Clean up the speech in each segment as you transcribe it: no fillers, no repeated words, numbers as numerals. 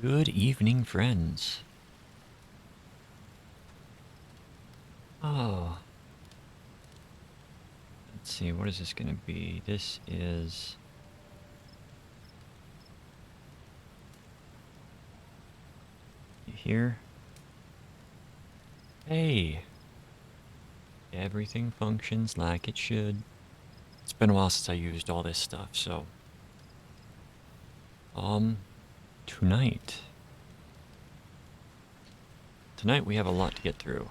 Good evening, friends. Oh, let's see, what is this going to be? This is... Here? Hey! Everything functions like it should. It's been a while since I used all this stuff, so... Tonight... Tonight we have a lot to get through.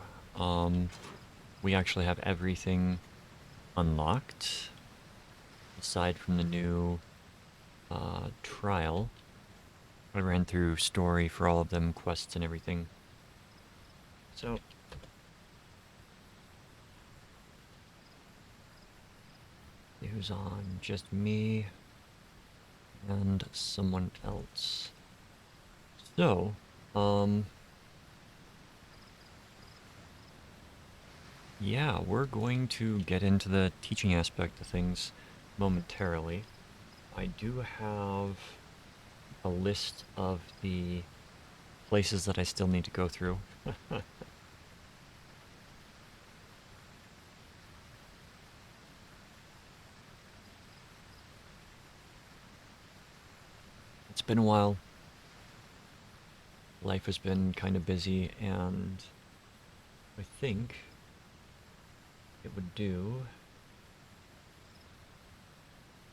We actually have everything unlocked, aside from the new, trial. I ran through story for all of them, quests and everything. So... Who's on? Just me and someone else. So, yeah, we're going to get into the teaching aspect of things momentarily. I do have a list of the places that I still need to go through. It's been a while. Life has been kind of busy, and I think it would do...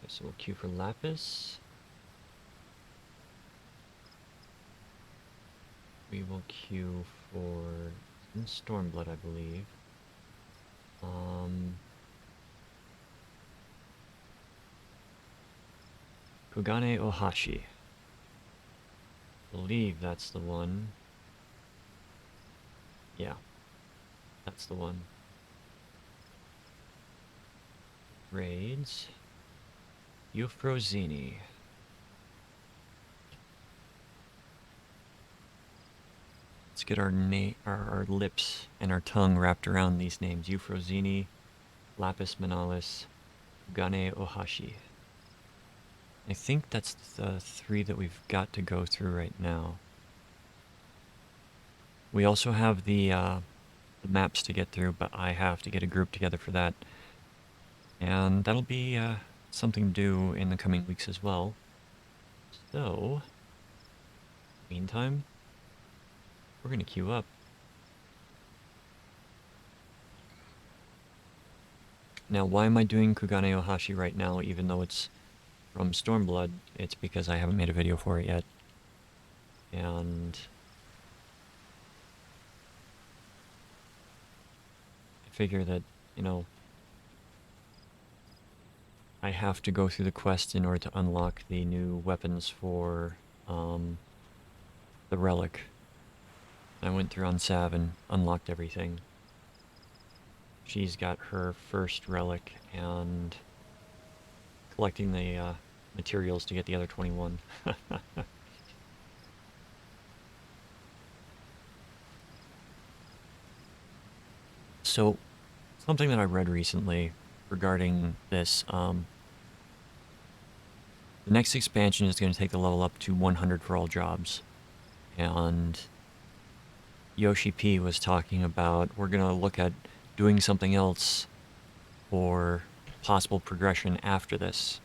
Okay, so we'll queue for Lapis. We will queue for Stormblood, I believe. Kugane Ohashi. Believe that's the one. Yeah, that's the one. Raids. Euphrosyne. Let's get our lips and our tongue wrapped around these names. Euphrosyne, Lapis Manalis, Kugane Ohashi. I think that's the 3 that we've got to go through right now. We also have the maps to get through, but I have to get a group together for that. And that'll be something to do in the coming weeks as well. So, meantime, we're going to queue up. Now, why am I doing Kugane Ohashi right now, even though it's from Stormblood? It's because I haven't made a video for it yet. And I figure that, you know, I have to go through the quest in order to unlock the new weapons for the relic. I went through on Sav and unlocked everything. She's got her first relic and collecting the materials to get the other 21. So, something that I read recently regarding this, the next expansion is going to take the level up to 100 for all jobs. And Yoshi P was talking about, we're going to look at doing something else for possible progression after this.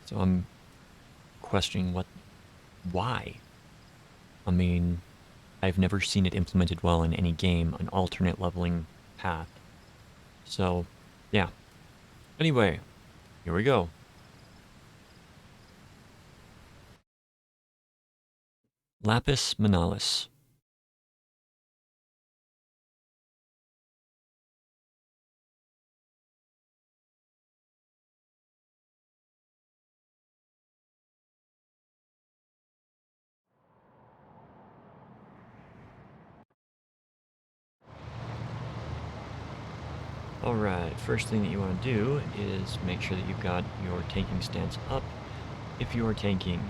So I'm questioning why? I mean, I've never seen it implemented well in any game, an alternate leveling path. So, yeah. Anyway, here we go. Lapis Manalis. Alright, first thing that you want to do is make sure that you've got your tanking stance up if you are tanking.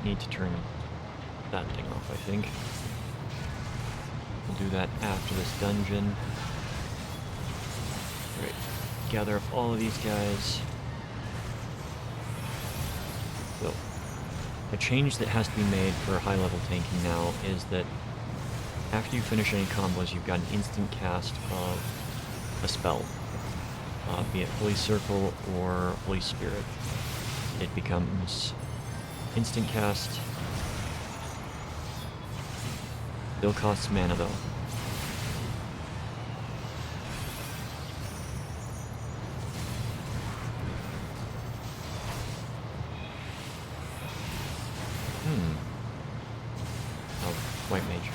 need to turn that thing off, I think. We'll do that after this dungeon. Right. Gather up all of these guys. So, a change that has to be made for high-level tanking now is that after you finish any combos, you've got an instant cast of a spell. Be it Holy Circle or Holy Spirit. It becomes instant cast. Still costs mana though. Oh, White Mage.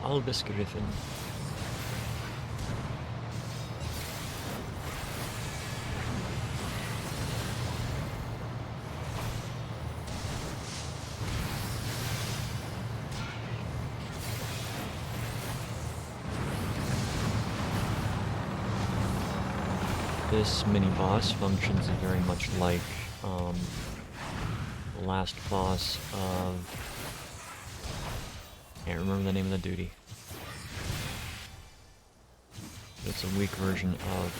Albus Griffin. This mini-boss functions very much like the last boss of... Can't remember the name of the duty. It's a weak version of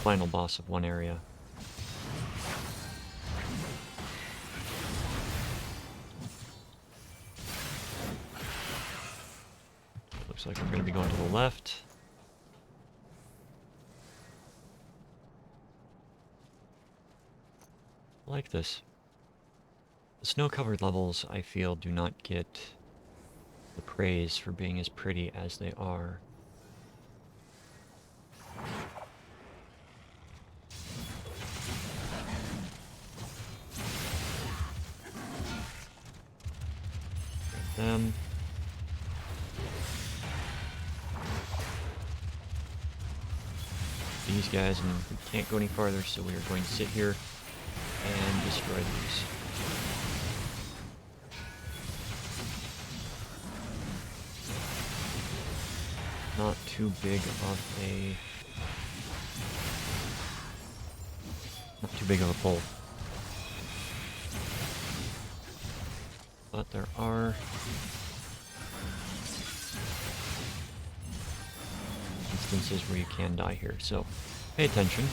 final boss of one area. Looks like we're going to be going to the left. I like this. The snow-covered levels, I feel, do not get the praise for being as pretty as they are. Them. These guys, and we can't go any farther, so we are going to sit here and destroy these. Not too big of a... Not too big of a pull. But there are instances where you can die here, so pay attention.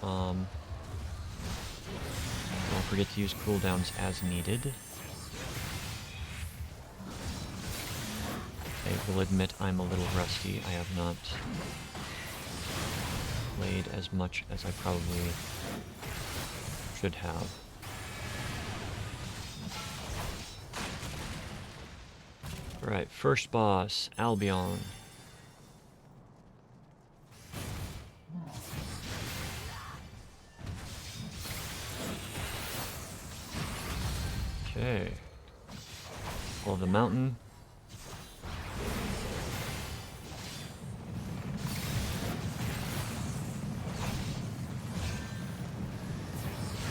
Don't forget to use cooldowns as needed. I will admit I'm a little rusty. I have not played as much as I probably should have. Alright, first boss, Albion. Okay. All of the mountain.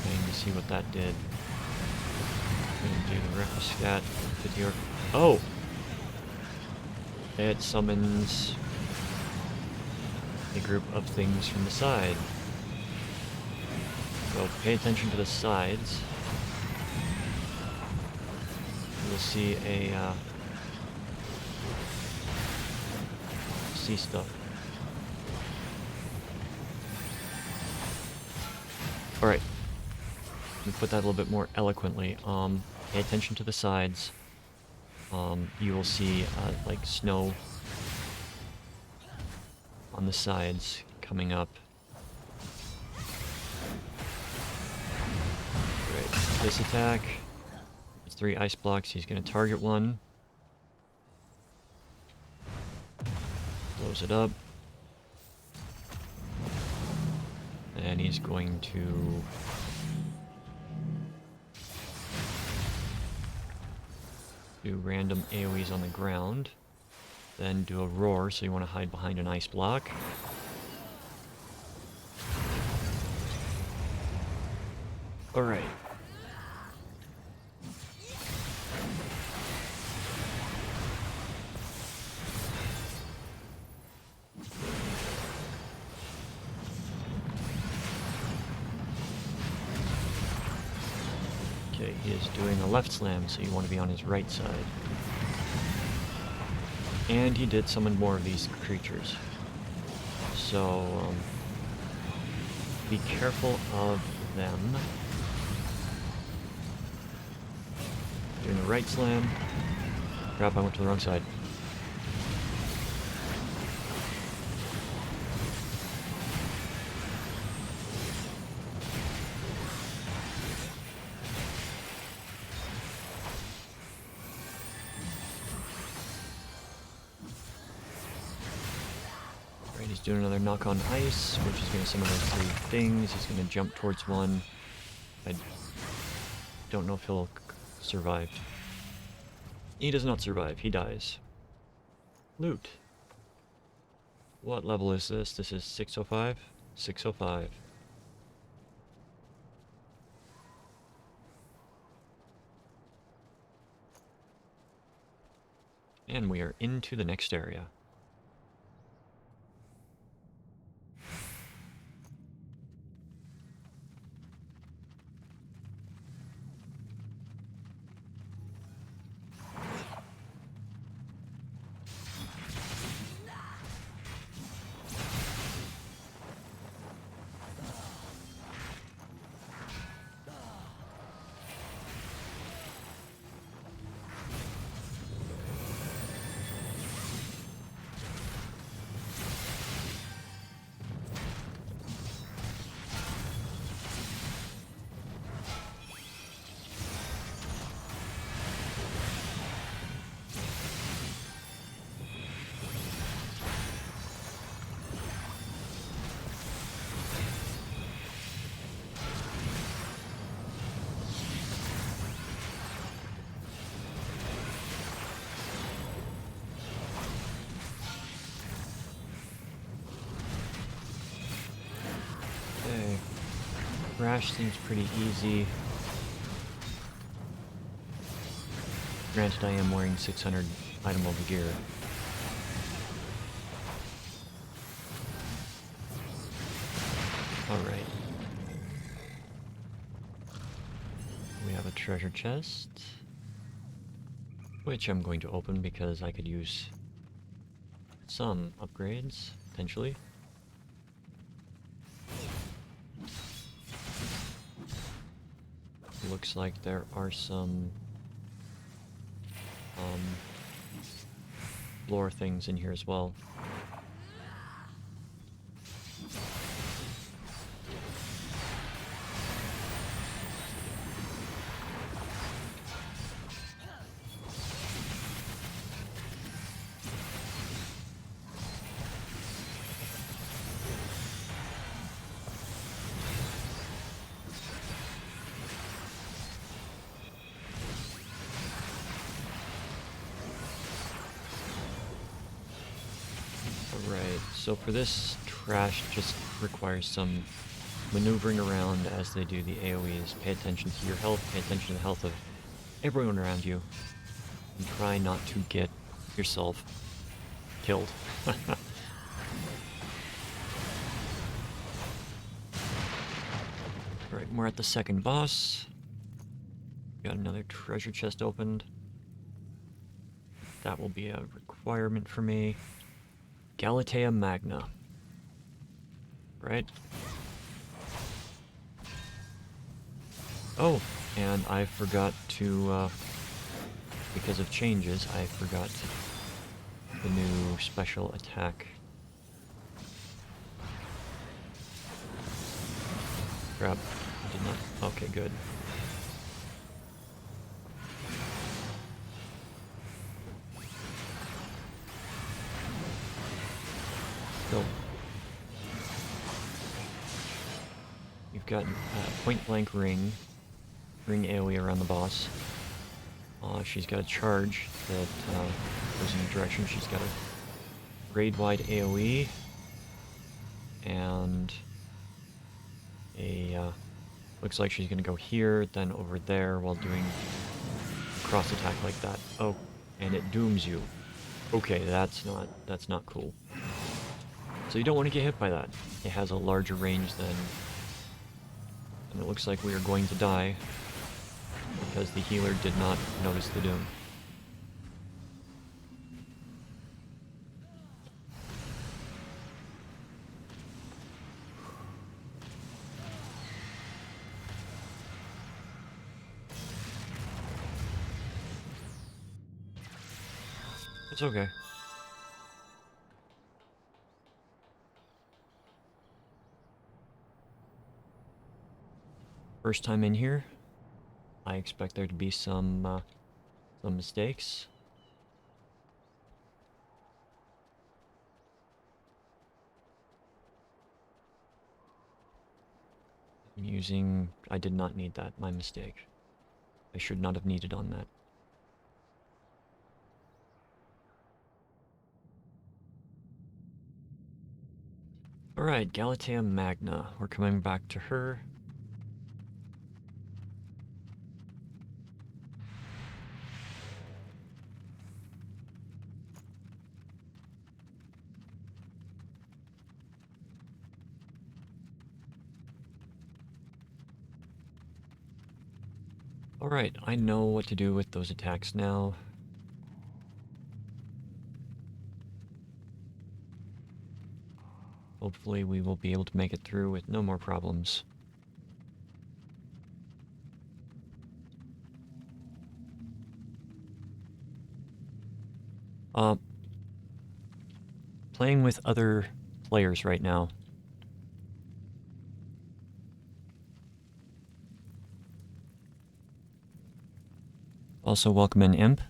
Waiting to see what that did. Gonna do the Repuscat video. Oh! It summons a group of things from the side. So pay attention to the sides. You'll see a see stuff. All right. Let me put that a little bit more eloquently. Pay attention to the sides. You will see like snow on the sides coming up. Great. This attack, it's 3 ice blocks. He's going to target one. Blows it up. And he's going to do random AoEs on the ground, then do a roar, so you want to hide behind an ice block. Alright. Okay, he is doing a left slam, so you want to be on his right side. And he did summon more of these creatures. So, be careful of them. Doing a right slam. Crap, I went to the wrong side. Alright, he's doing another knock on ice, which is going to summon those 3 things. He's going to jump towards one. I don't know if he'll survive. He does not survive. He dies. Loot. What level is this? This is 605? 605. And we are into the next area. Okay. Crash seems pretty easy. Granted, I am wearing 600 item over gear. Alright. We have a treasure chest, which I'm going to open because I could use some upgrades, potentially. Looks like there are some lore things in here as well. Right, so for this, trash just requires some maneuvering around as they do the AoEs. Pay attention to your health, pay attention to the health of everyone around you, and try not to get yourself killed. Right, we're at the second boss. Got another treasure chest opened. That will be a requirement for me. Galatea Magna. Right? Oh, and I forgot to, because of changes, I forgot the new special attack. Crap. I did not. Okay, good. So, you've got point blank ring AoE around the boss. She's got a charge that goes in a direction. She's got a grade wide AoE and a looks like she's gonna go here, then over there while doing a cross attack like that. Oh, and it dooms you. Okay, that's not cool. So you don't want to get hit by that. It has a larger range than... And it looks like we are going to die. because the healer did not notice the doom. It's okay. First time in here, I expect there to be some mistakes. I did not need that, my mistake. I should not have needed on that. Alright, Galatea Magna. We're coming back to her. Alright, I know what to do with those attacks now. Hopefully we will be able to make it through with no more problems. Playing with other players right now. Also welcome in Imp.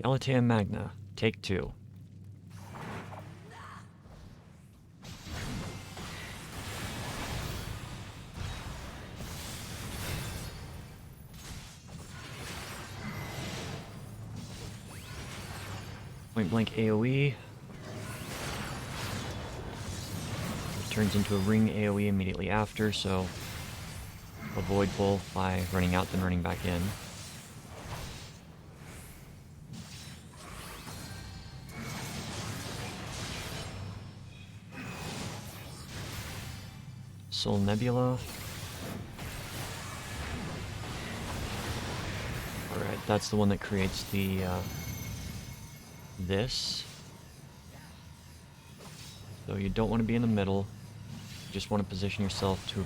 Galatea Magna, take 2. Point blank AoE. It turns into a ring AoE immediately after, so avoid both by running out then running back in. Soul Nebula. Alright, that's the one that creates the, this. So you don't want to be in the middle. You just want to position yourself to a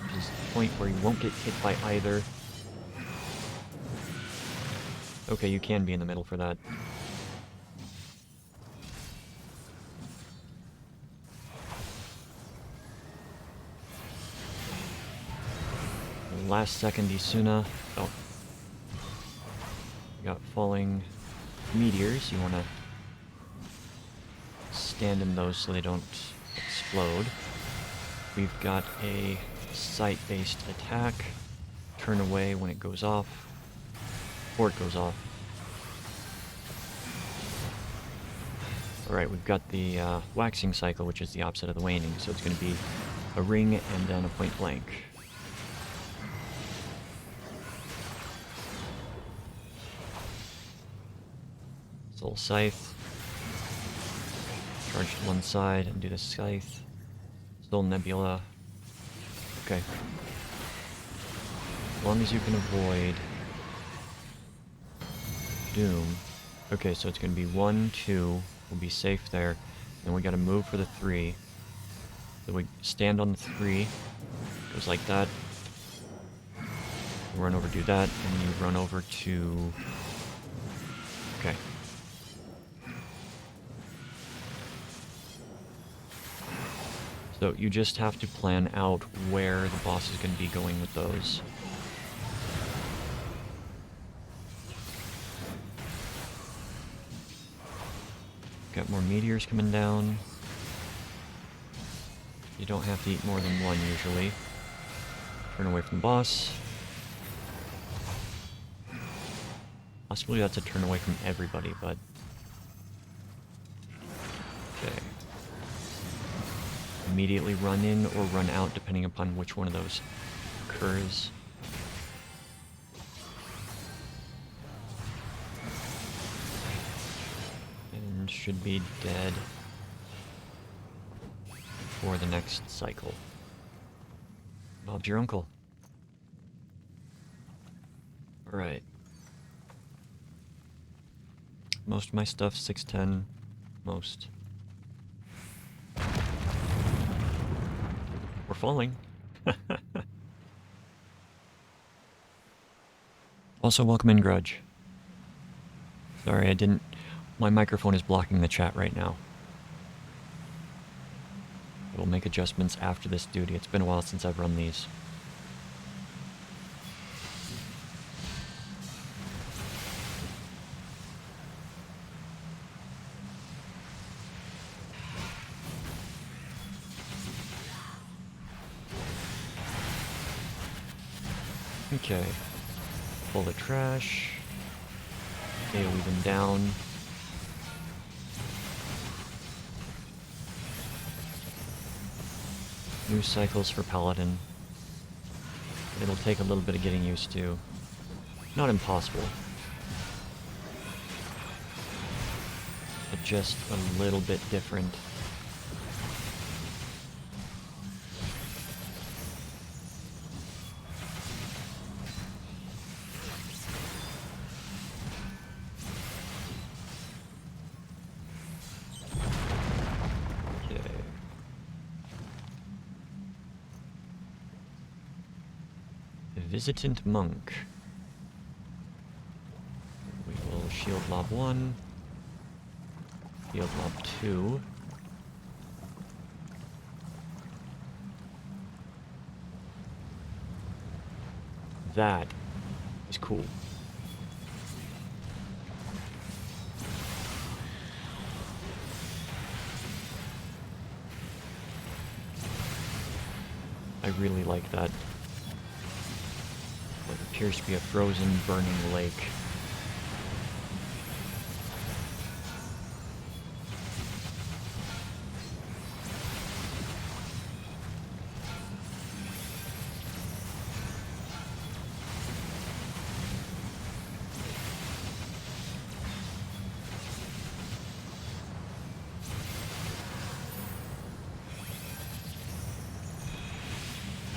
point where you won't get hit by either. Okay, you can be in the middle for that. Last second Isuna. Oh. You got falling meteors. You want to stand in those so they don't explode. We've got a sight-based attack. Turn away when it goes off. Before it goes off. Alright, we've got the waxing cycle, which is the opposite of the waning. So it's going to be a ring and then a point blank. Soul Scythe. Charge to one side and do the Scythe. Soul Nebula. Okay. As long as you can avoid Doom. Okay, so it's going to be 1, 2. We'll be safe there. And we got to move for the 3. So we stand on the 3. Goes like that. Run over, do that, and you run over to... Okay. So you just have to plan out where the boss is going to be going with those. Got more meteors coming down. You don't have to eat more than one usually. Turn away from the boss. Possibly that's a turn away from everybody, but... Okay. Immediately run in or run out, depending upon which one of those occurs. And should be dead. for the next cycle. Bob's your uncle. Alright. Most of my stuff, 610. Most. We're falling. Also, welcome in, Grudge. Sorry, I didn't... My microphone is blocking the chat right now. We'll make adjustments after this duty. It's been a while since I've run these. Okay. Pull the trash. AoE them down. New cycles for Paladin. It'll take a little bit of getting used to. Not impossible. But just a little bit different. Visitant Monk. We will shield lob 1. Shield lob 2. That is cool. I really like that. What appears to be a frozen, burning lake.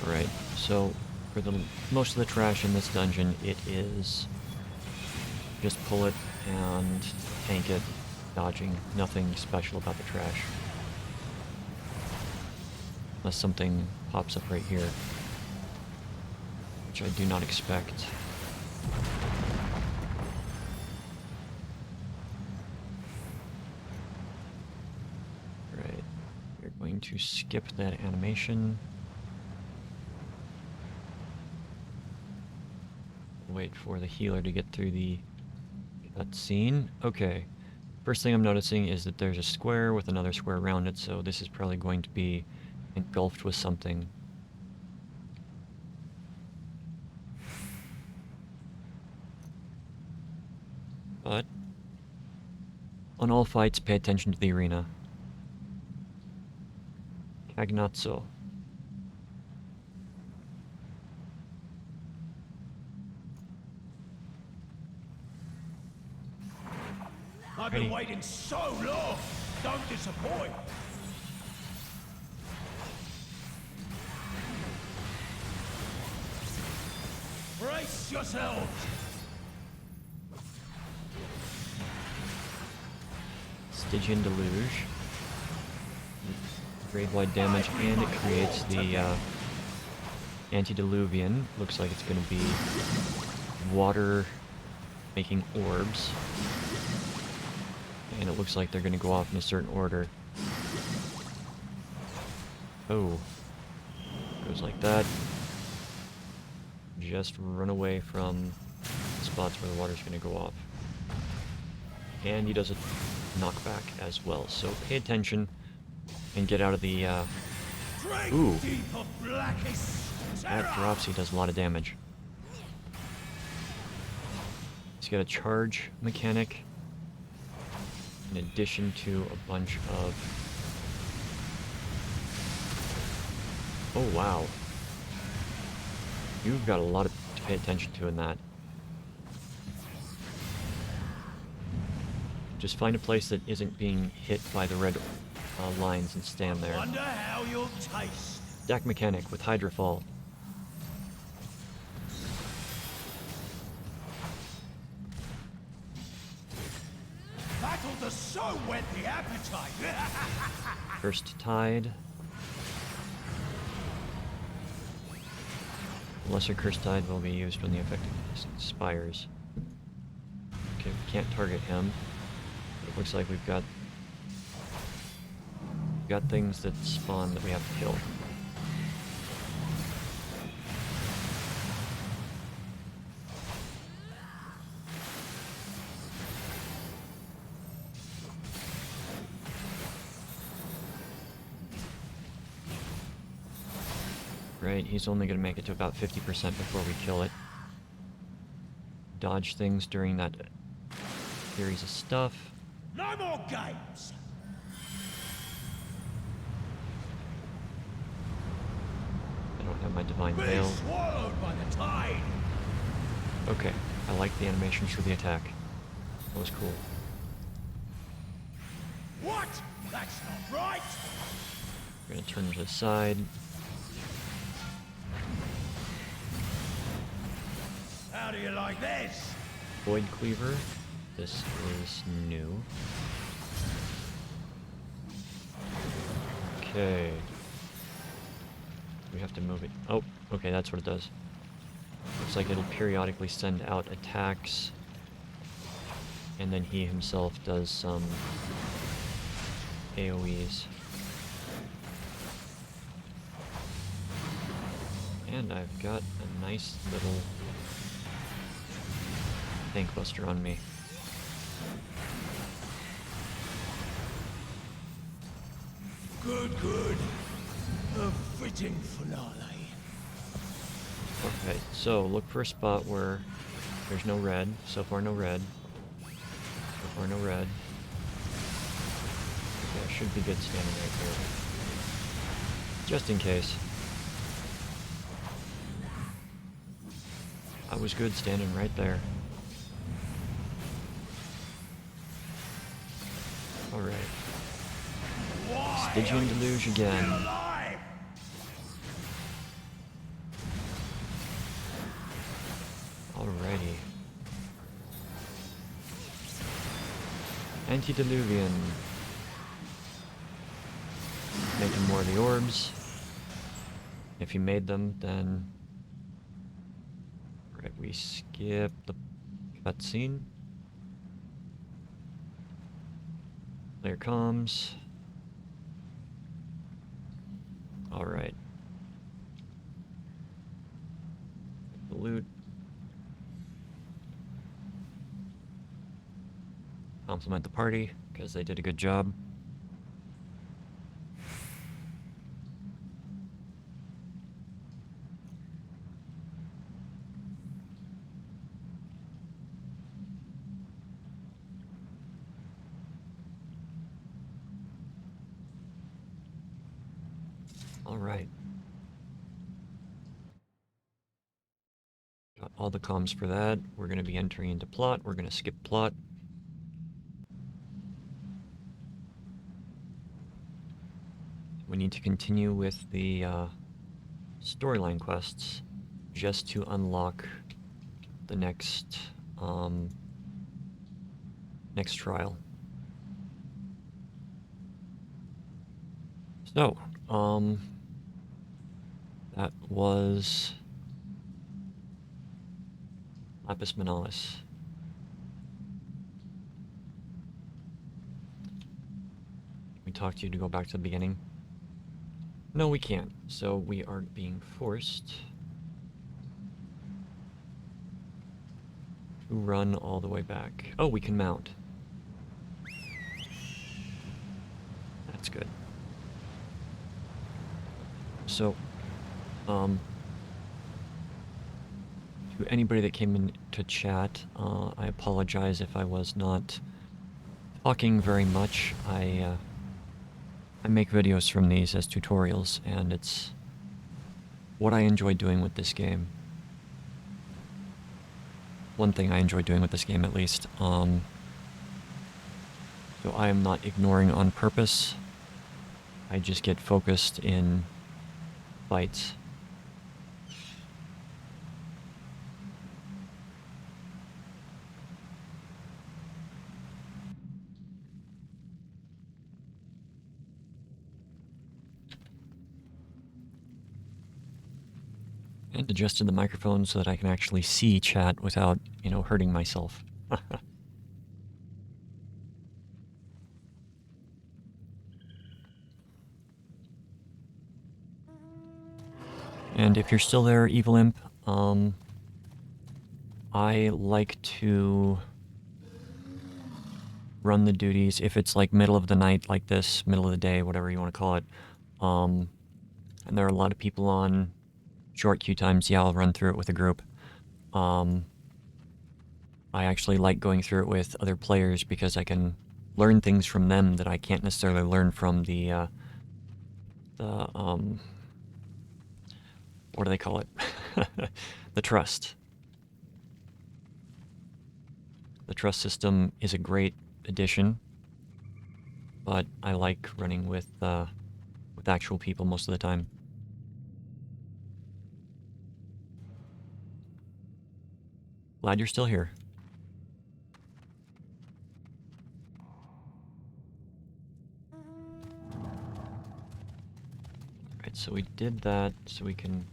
Alright, so for the most of the trash in this dungeon, it is just pull it and tank it, dodging. Nothing special about the trash. Unless something pops up right here, which I do not expect. Right, we're going to skip that animation. Wait for the healer to get through the cutscene. Okay. First thing I'm noticing is that there's a square with another square around it, so this is probably going to be engulfed with something. But on all fights, pay attention to the arena. Cagnazzo. I've been waiting so long. Don't disappoint. Brace yourself. Stygian Deluge. Grade-wide damage, and it creates the Antediluvian. Looks like it's going to be water making orbs. And it looks like they're going to go off in a certain order. Oh. Goes like that. Just run away from the spots where the water's going to go off. And he does a knockback as well. So pay attention and get out of the... Ooh. That drops, he does a lot of damage. He's got a charge mechanic. In addition to a bunch of... Oh wow. You've got a lot to pay attention to in that. Just find a place that isn't being hit by the red lines and stand there. Wonder how you'll taste. Stack mechanic with Hydrofall. Battles are so whet the appetite. Cursed Tide. Lesser Cursed Tide will be used when the effect expires. Okay, we can't target him. It looks like we've got things that spawn that we have to kill. Right, he's only going to make it to about 50% before we kill it. Dodge things during that series of stuff. No more games. I don't have my Divine Be Veil. swallowed by the tide. Okay, I like the animations for the attack. That was cool. What? That's not right. We're going to turn to the side. How do you like this? Void Cleaver. This is new. Okay. We have to move it. Oh, okay, that's what it does. Looks like it'll periodically send out attacks. And then he himself does some AoEs. And I've got a nice little tank buster on me. Good, good. A fitting finale. Okay, so look for a spot where there's no red. So far, no red. So far, no red. Okay, I should be good standing right there. Just in case. I was good standing right there. Alright. Why Stygian are you Deluge again. still alive? Alrighty. Antediluvian. Making more of the orbs. If you made them, then... Right, we skip the cutscene. Player comms. Alright. The loot. Compliment the party, because they did a good job. Alright. Got all the comms for that. We're going to be entering into plot. We're going to skip plot. We need to continue with the storyline quests just to unlock the next next trial. So, that was Lapis Manalis. We talked to you to go back to the beginning. No, we can't. So we are being forced to run all the way back. Oh, we can mount. That's good. So, to anybody that came in to chat, I apologize if I was not talking very much. I make videos from these as tutorials, and it's what I enjoy doing with this game. One thing I enjoy doing with this game, at least. So I am not ignoring on purpose I just get focused in fights. And adjusted the microphone so that I can actually see chat without, you know, hurting myself. And if you're still there, Evil Imp, I like to run the duties if it's like middle of the night like this, middle of the day, whatever you want to call it. And there are a lot of people on short queue times. Yeah, I'll run through it with a group. I actually like going through it with other players because I can learn things from them that I can't necessarily learn from the what do they call it? The trust. The trust system is a great addition, but I like running with actual people most of the time. Glad you're still here. Alright, so we did that, so we can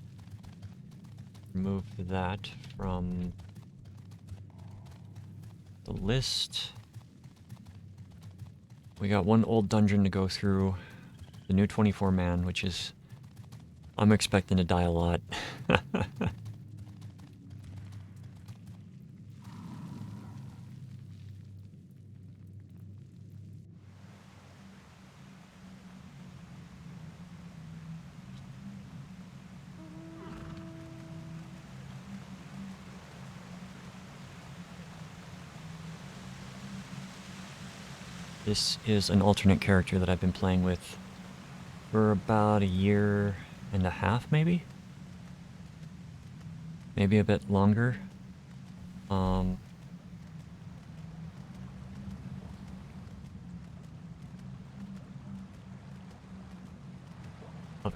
remove that from the list. We got one old dungeon to go through, the new 24-man, which is... I'm expecting to die a lot. This is an alternate character that I've been playing with for about a year and a half, maybe? Maybe a bit longer. Of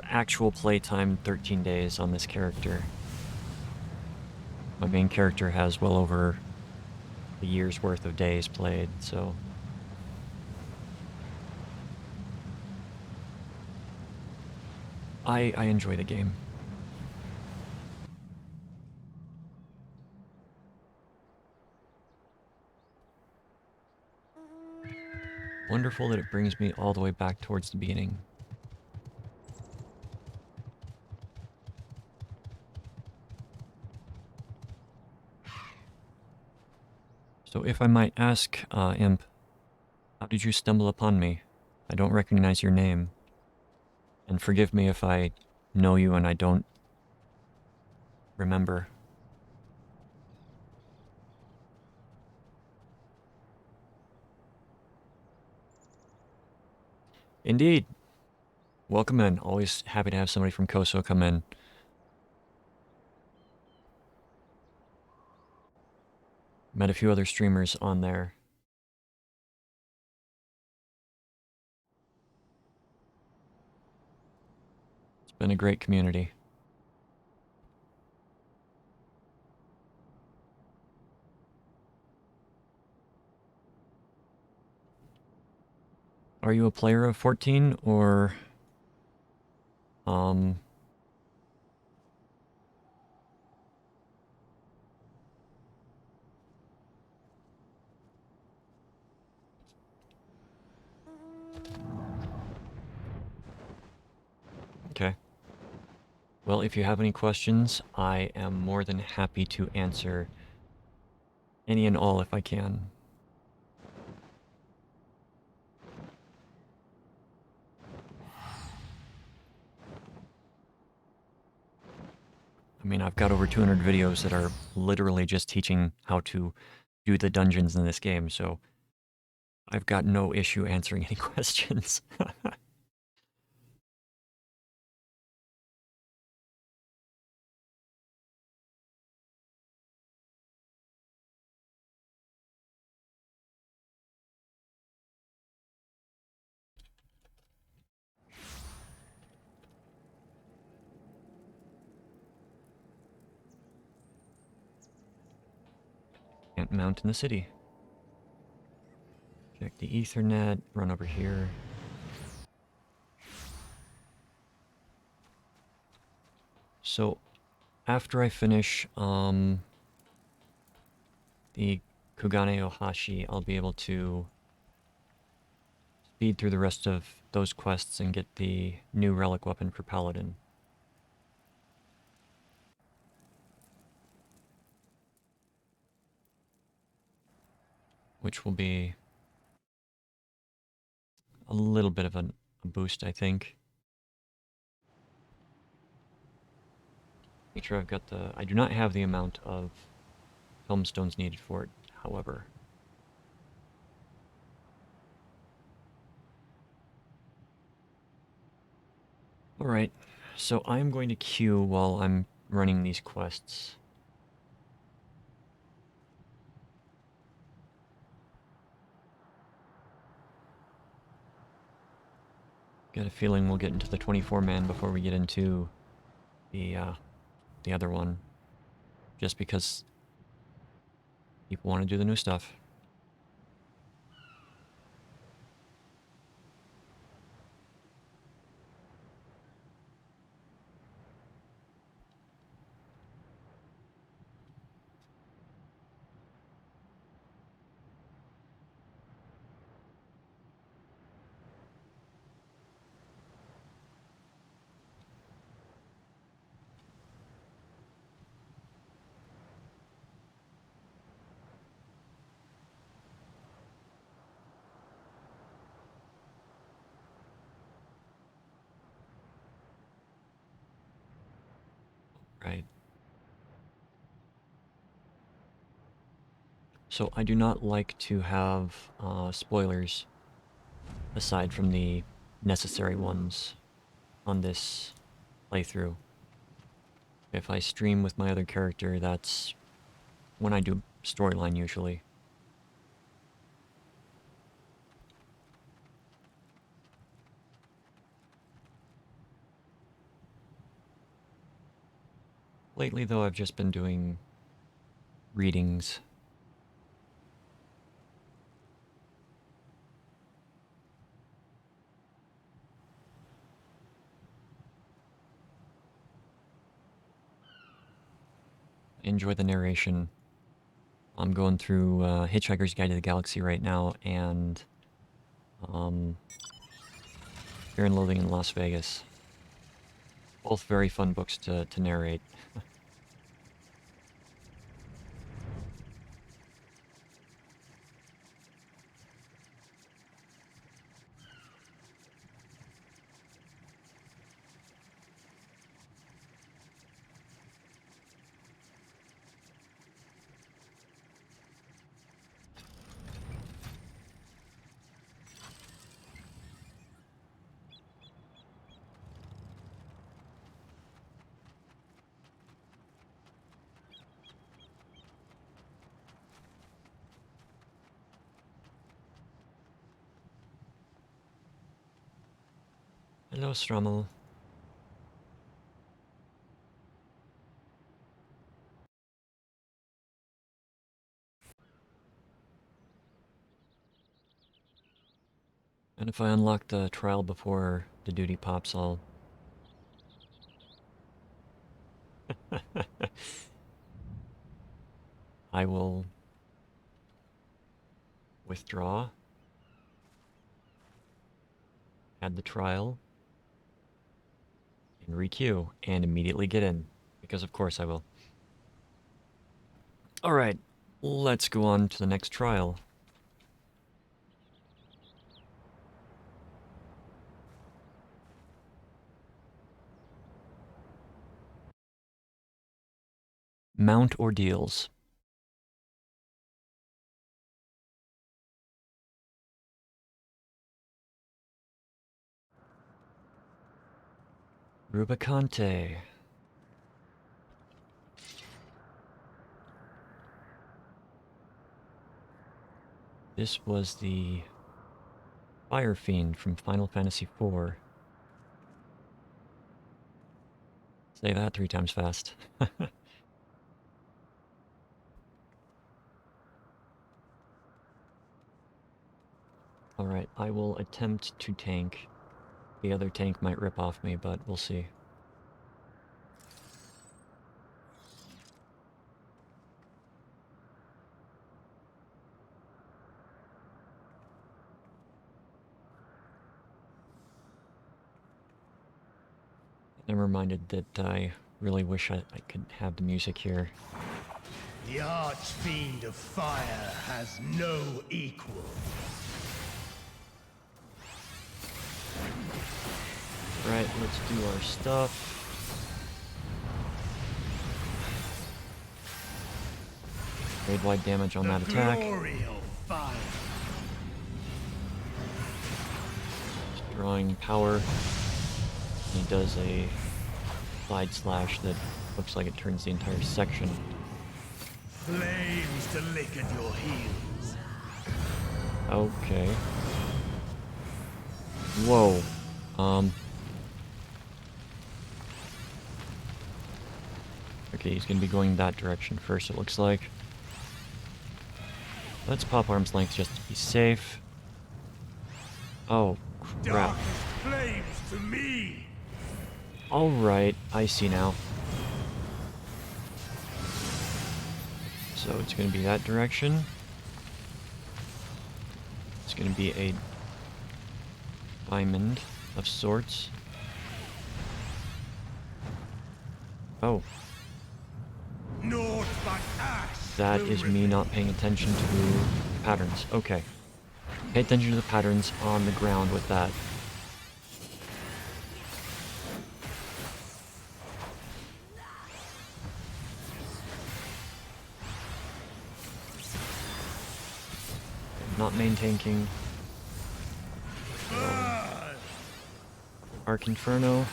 actual playtime, 13 days on this character. My main character has well over a year's worth of days played, so... I enjoy the game. Wonderful that it brings me all the way back towards the beginning. So if I might ask, Imp, how did you stumble upon me? I don't recognize your name. And forgive me if I know you and I don't remember. Indeed. Welcome in. Always happy to have somebody from Koso come in. Met a few other streamers on there. It's been a great community. Are you a player of 14 or... Okay. Well, if you have any questions, I am more than happy to answer any and all if I can. I mean, I've got over 200 videos that are literally just teaching how to do the dungeons in this game, so I've got no issue answering any questions. Can't mount in the city. Check the Ethernet, run over here. So, after I finish the Kugane Ohashi, I'll be able to speed through the rest of those quests and get the new relic weapon for Paladin. Which will be a little bit of a boost, I think. Make sure I've got the... I do not have the amount of film stones needed for it, however. Alright, so I'm going to queue while I'm running these quests. Got a feeling we'll get into the 24-man before we get into the other one. Just because people want to do the new stuff. Right. So I do not like to have spoilers aside from the necessary ones on this playthrough. If I stream with my other character, that's when I do storyline usually. Lately though, I've just been doing readings. Enjoy the narration. I'm going through Hitchhiker's Guide to the Galaxy right now, and Fear and Loathing in Las Vegas. Both very fun books to narrate. Hello, Strummel. And if I unlock the trial before the duty pops, I'll... I will withdraw, add the trial, and requeue, and immediately get in. Because of course I will. Alright, let's go on to the next trial. Mount Ordeals. Rubicante. This was the Fire Fiend from Final Fantasy IV. Say that 3 times fast. Alright, I will attempt to tank. The other tank might rip off me, but we'll see. I'm reminded that I really wish I could have the music here. The Archfiend of Fire has no equal. Right, let's do our stuff. Grade wide damage on that attack. Glory of fire. Drawing power. He does a side slash that looks like it turns the entire section. Flames to lick at your heels. Okay. Whoa. Okay, he's gonna be going that direction first, it looks like. Let's pop arm's length just to be safe. Oh, crap. Darkest flames to me. Alright, I see now. So it's gonna be that direction. It's gonna be a diamond of sorts. Oh, Naught but ash. that will is me remain. not paying attention to patterns. Okay. Pay attention to the patterns on the ground with that. Not main tanking. Arc Inferno.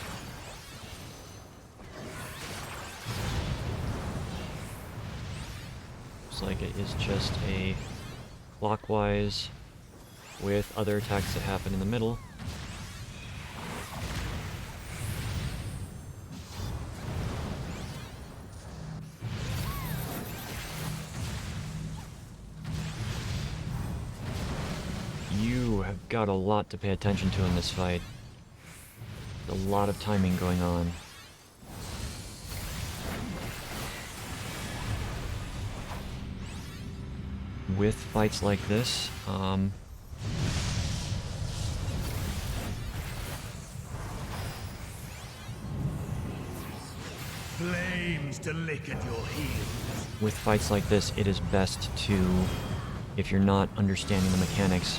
Looks like it is just a clockwise with other attacks that happen in the middle. You have got a lot to pay attention to in this fight. A lot of timing going on. With fights like this, Flames to lick at your heels. with fights like this, it is best to, if you're not understanding the mechanics,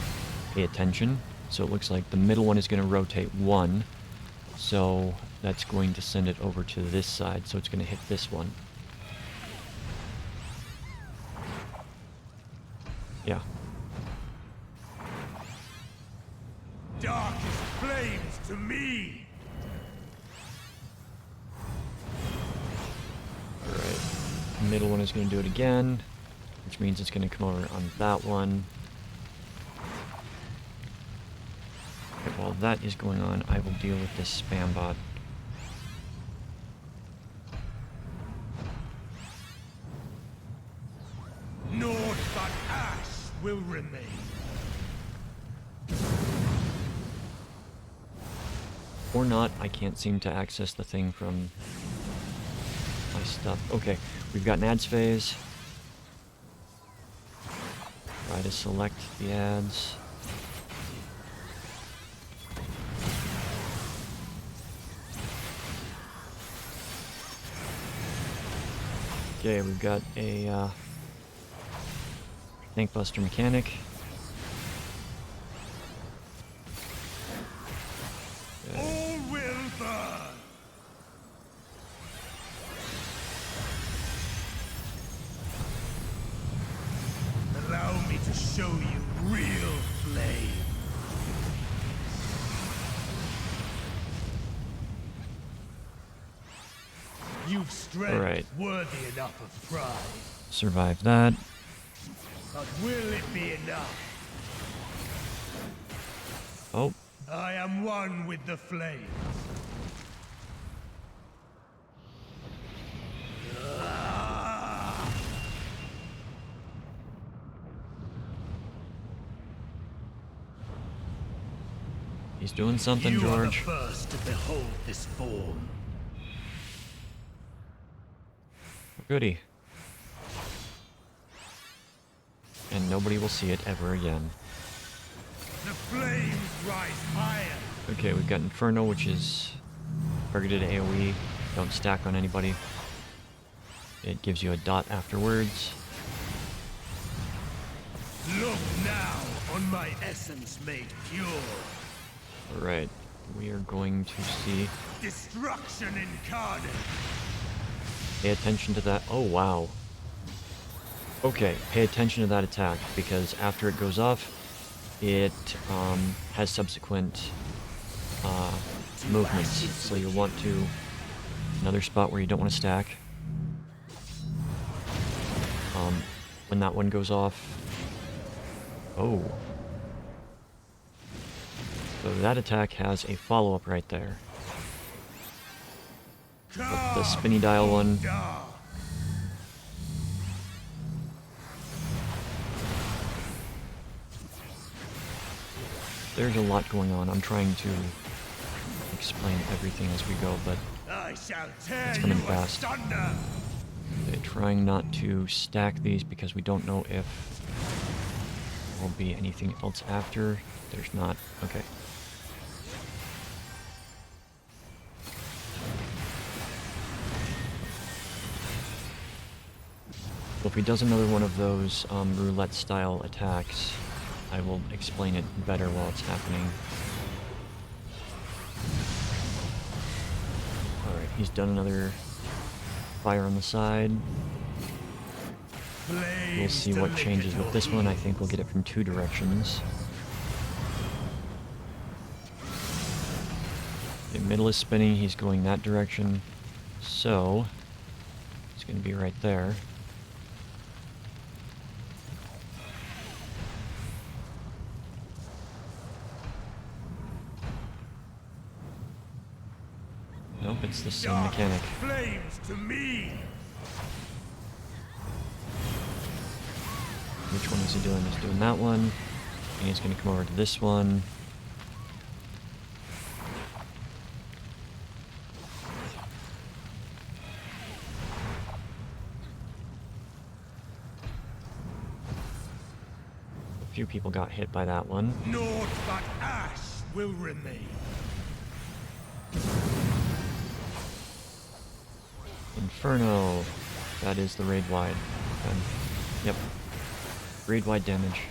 pay attention. So it looks like the middle one is going to rotate one, so that's going to send it over to this side, so it's going to hit this one. Yeah. Darkest flames to me. Alright. Middle one is going to do it again, which means it's going to come over on that one. Okay, while that is going on, I will deal with this spam bot. Naught but ash will remain. Or not, I can't seem to access the thing from my stuff. Okay, we've got an ads phase. Try to select the ads. Okay, we've got a tank buster mechanic. All will burn. Allow me to show you real flame. You've strength Alright. worthy enough of pride. Survive that. But will it be enough? Oh, I am one with the flames. He's doing something, You are the George. first to behold this form. Goody. And nobody will see it ever again. The flames rise higher. Okay, we've got Inferno, which is targeted AoE. Don't stack on anybody. It gives you a dot afterwards. Look now on my essence made pure. Alright, we are going to see... Destruction incarnate. Pay attention to that. Oh, wow. Okay, pay attention to that attack, because after it goes off, it has subsequent movements. So you'll want to... Another spot where you don't want to stack. When that one goes off... Oh. So that attack has a follow-up right there. But the spinny dial one... There's a lot going on. I'm trying to explain everything as we go, but I shall tear it's coming you fast. asunder. Okay, trying not to stack these because we don't know if there will be anything else after. There's not. Okay. So if he does another one of those roulette-style attacks, I will explain it better while it's happening. Alright, he's done another fire on the side. We'll see what changes with this one. I think we'll get it from two directions. The middle is spinning, he's going that direction. So, it's going to be right there. Nope, it's the same mechanic. Flames to me. Which one is he doing? He's doing that one. And he's going to come over to this one. A few people got hit by that one. Naught but ash will remain. Inferno. That is the raid wide. Yep. Raid wide damage.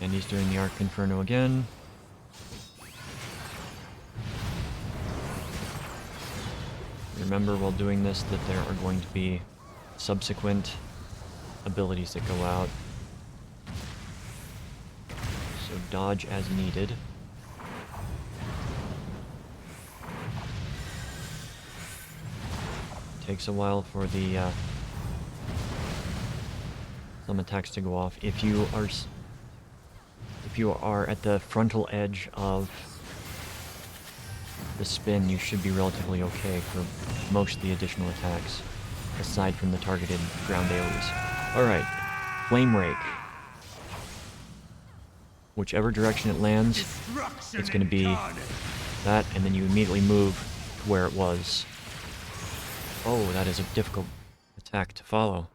And he's doing the Arc Inferno again. Remember while doing this that there are going to be subsequent abilities that go out. So dodge as needed. Takes a while for the some attacks to go off. If you are at the frontal edge of the spin, you should be relatively okay for most of the additional attacks, aside from the targeted ground AoEs. Alright, Flame Rake. Whichever direction it lands, it's going to be that, and then you immediately move to where it was. Oh, that is a difficult attack to follow.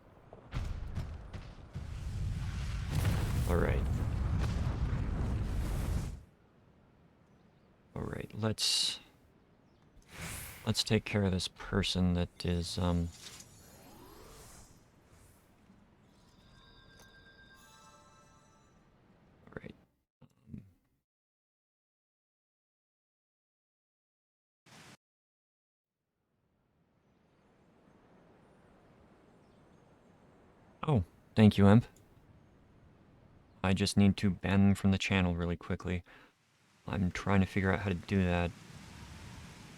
Alright. Alright, let's take care of this person that is, Alright. Oh, thank you, Imp. I just need to ban them from the channel really quickly. I'm trying to figure out how to do that.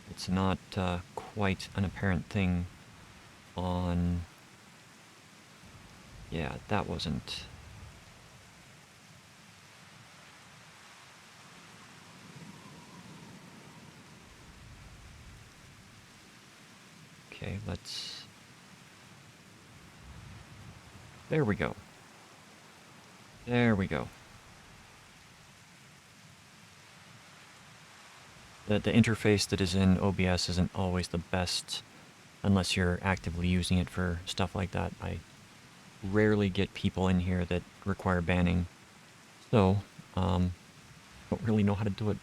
It's not quite an apparent thing on... Yeah, that wasn't... Okay, let's... There we go. There we go. The interface that is in OBS isn't always the best unless you're actively using it for stuff like that. I rarely get people in here that require banning, so don't really know how to do it.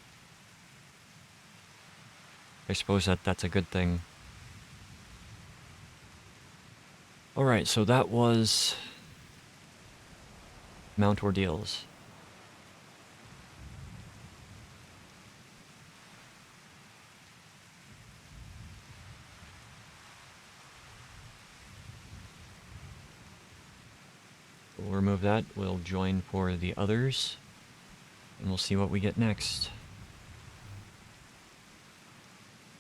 I suppose that's a good thing. Alright, so that was Mount Ordeals. We'll remove that, we'll join for the others, and we'll see what we get next.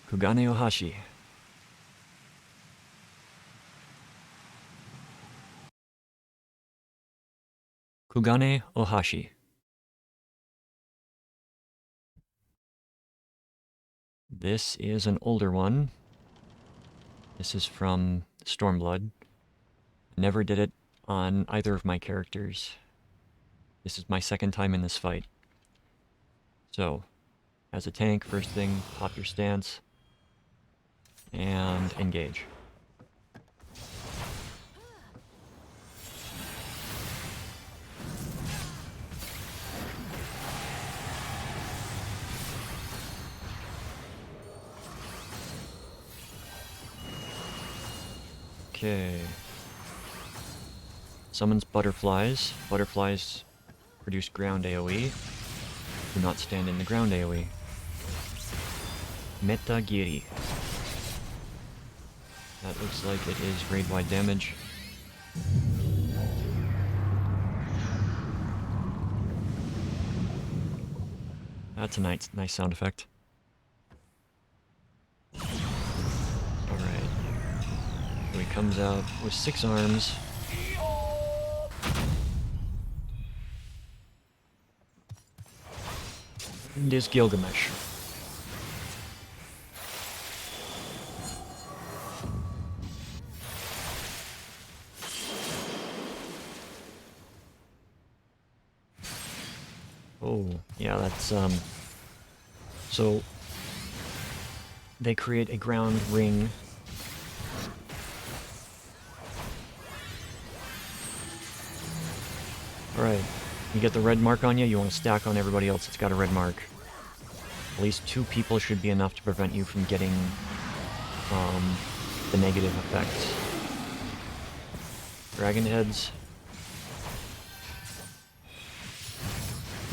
Kugane Ohashi. Kugane Ohashi. This is an older one. This is from Stormblood. Never did it on either of my characters. This is my second time in this fight. So, as a tank, first thing, pop your stance, and engage. Okay. Summons butterflies. Butterflies produce ground AoE. Do not stand in the ground AoE. Metagiri. That looks like it is raid-wide damage. That's a nice sound effect. Alright. So he comes out with 6 arms. And is Gilgamesh. Oh, yeah, that's, so they create a ground ring. Alright, you get the red mark on you, you want to stack on everybody else that's got a red mark. At least 2 people should be enough to prevent you from getting the negative effects. Dragon heads.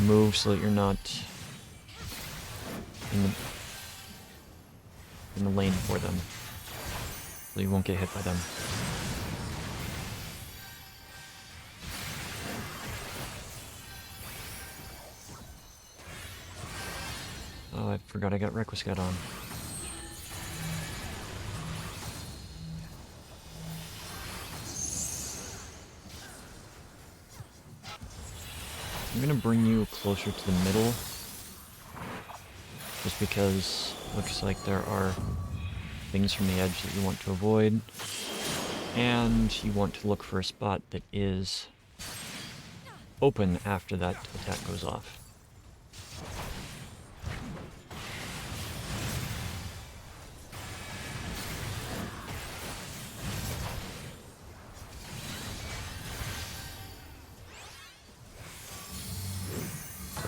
Move so that you're not in the lane for them, so you won't get hit by them. Oh, I forgot I got Requiescat on. I'm gonna bring you closer to the middle, just because it looks like there are things from the edge that you want to avoid, and you want to look for a spot that is open after that attack goes off.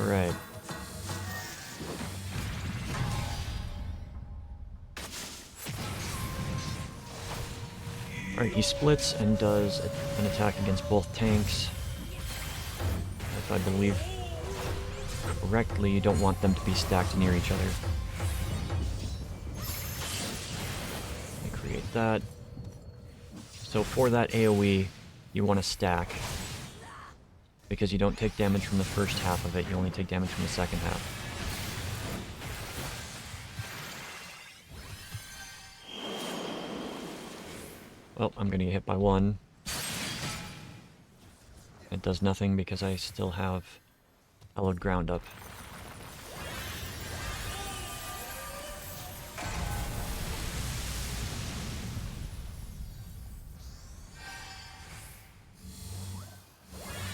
Alright. Alright, he splits and does an attack against both tanks. If I believe correctly, you don't want them to be stacked near each other. I create that. So for that AoE, you want to stack, because you don't take damage from the first half of it, you only take damage from the second half. Well, I'm gonna get hit by 1. It does nothing because I still have hallowed ground up.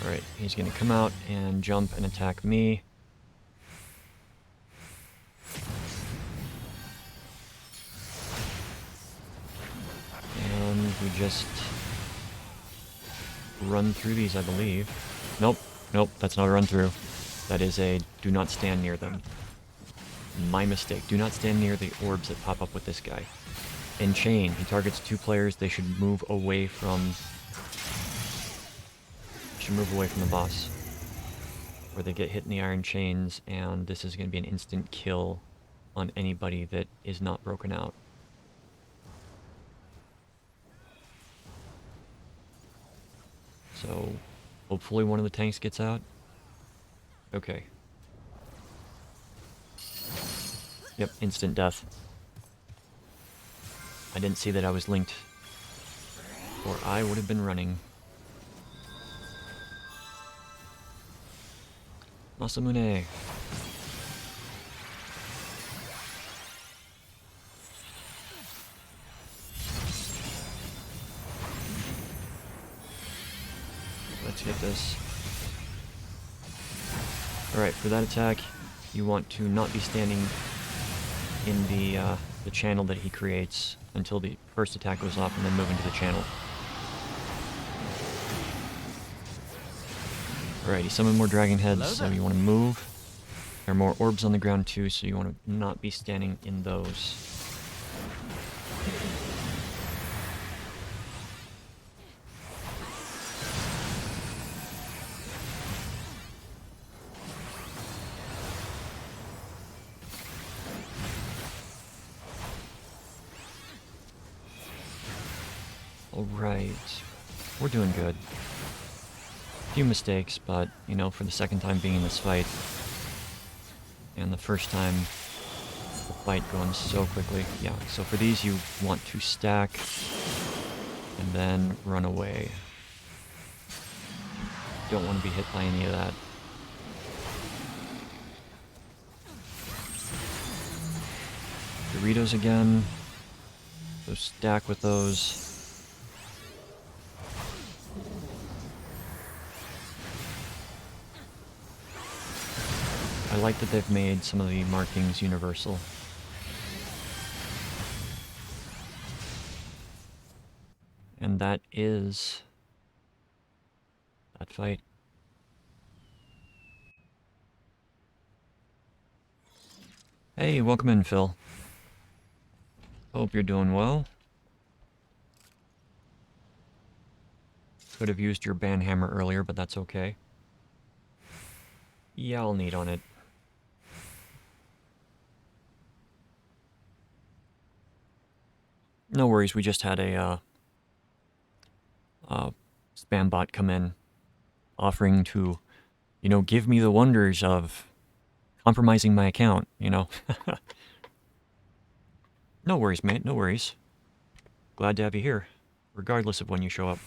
Alright, he's gonna come out and jump and attack me. And we just run through these, I believe. Nope, nope, that's not a run through. That is a do not stand near them. My mistake. Do not stand near the orbs that pop up with this guy. In chain, he targets 2 players. They should move away from... the boss. Or they get hit in the iron chains, and this is going to be an instant kill on anybody that is not broken out. So, hopefully one of the tanks gets out. Okay. Yep, instant death. I didn't see that I was linked, or I would have been running. Masamune. Let's get this. Alright, for that attack, you want to not be standing in the channel that he creates until the first attack goes off, and then move into the channel. Alright, he summoned more dragon heads, so you want to move. There are more orbs on the ground too, so you want to not be standing in those. Alright, we're doing good. Few mistakes, but, you know, for the second time being in this fight, and the first time the fight going so quickly. Yeah, so for these you want to stack, and then run away. Don't want to be hit by any of that. Doritos again. So stack with those. I like that they've made some of the markings universal. And that is that fight. Hey, welcome in, Phil. Hope you're doing well. Could have used your banhammer earlier, but that's okay. Yeah, I'll need on it. No worries, we just had a spam bot come in offering to, you know, give me the wonders of compromising my account, you know. No worries, mate, no worries. Glad to have you here, regardless of when you show up.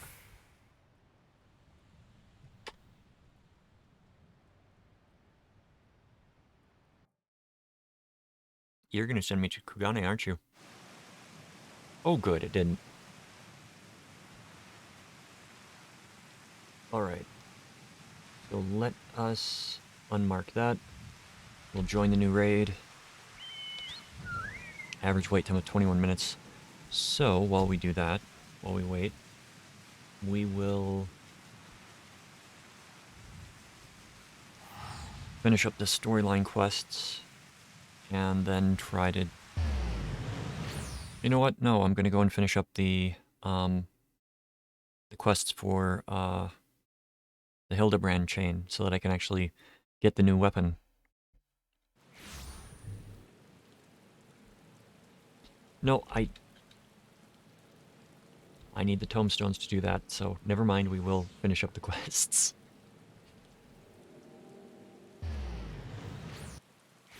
You're gonna send me to Kugane, aren't you? Oh good, it didn't. Alright. So let us unmark that. We'll join the new raid. Average wait time of 21 minutes. So, while we do that, while we wait, we will finish up the storyline quests, and then try to... You know what? No, I'm gonna go and finish up the quests for, the Hildebrand chain, so that I can actually get the new weapon. No, I need the tomestones to do that, so never mind, we will finish up the quests.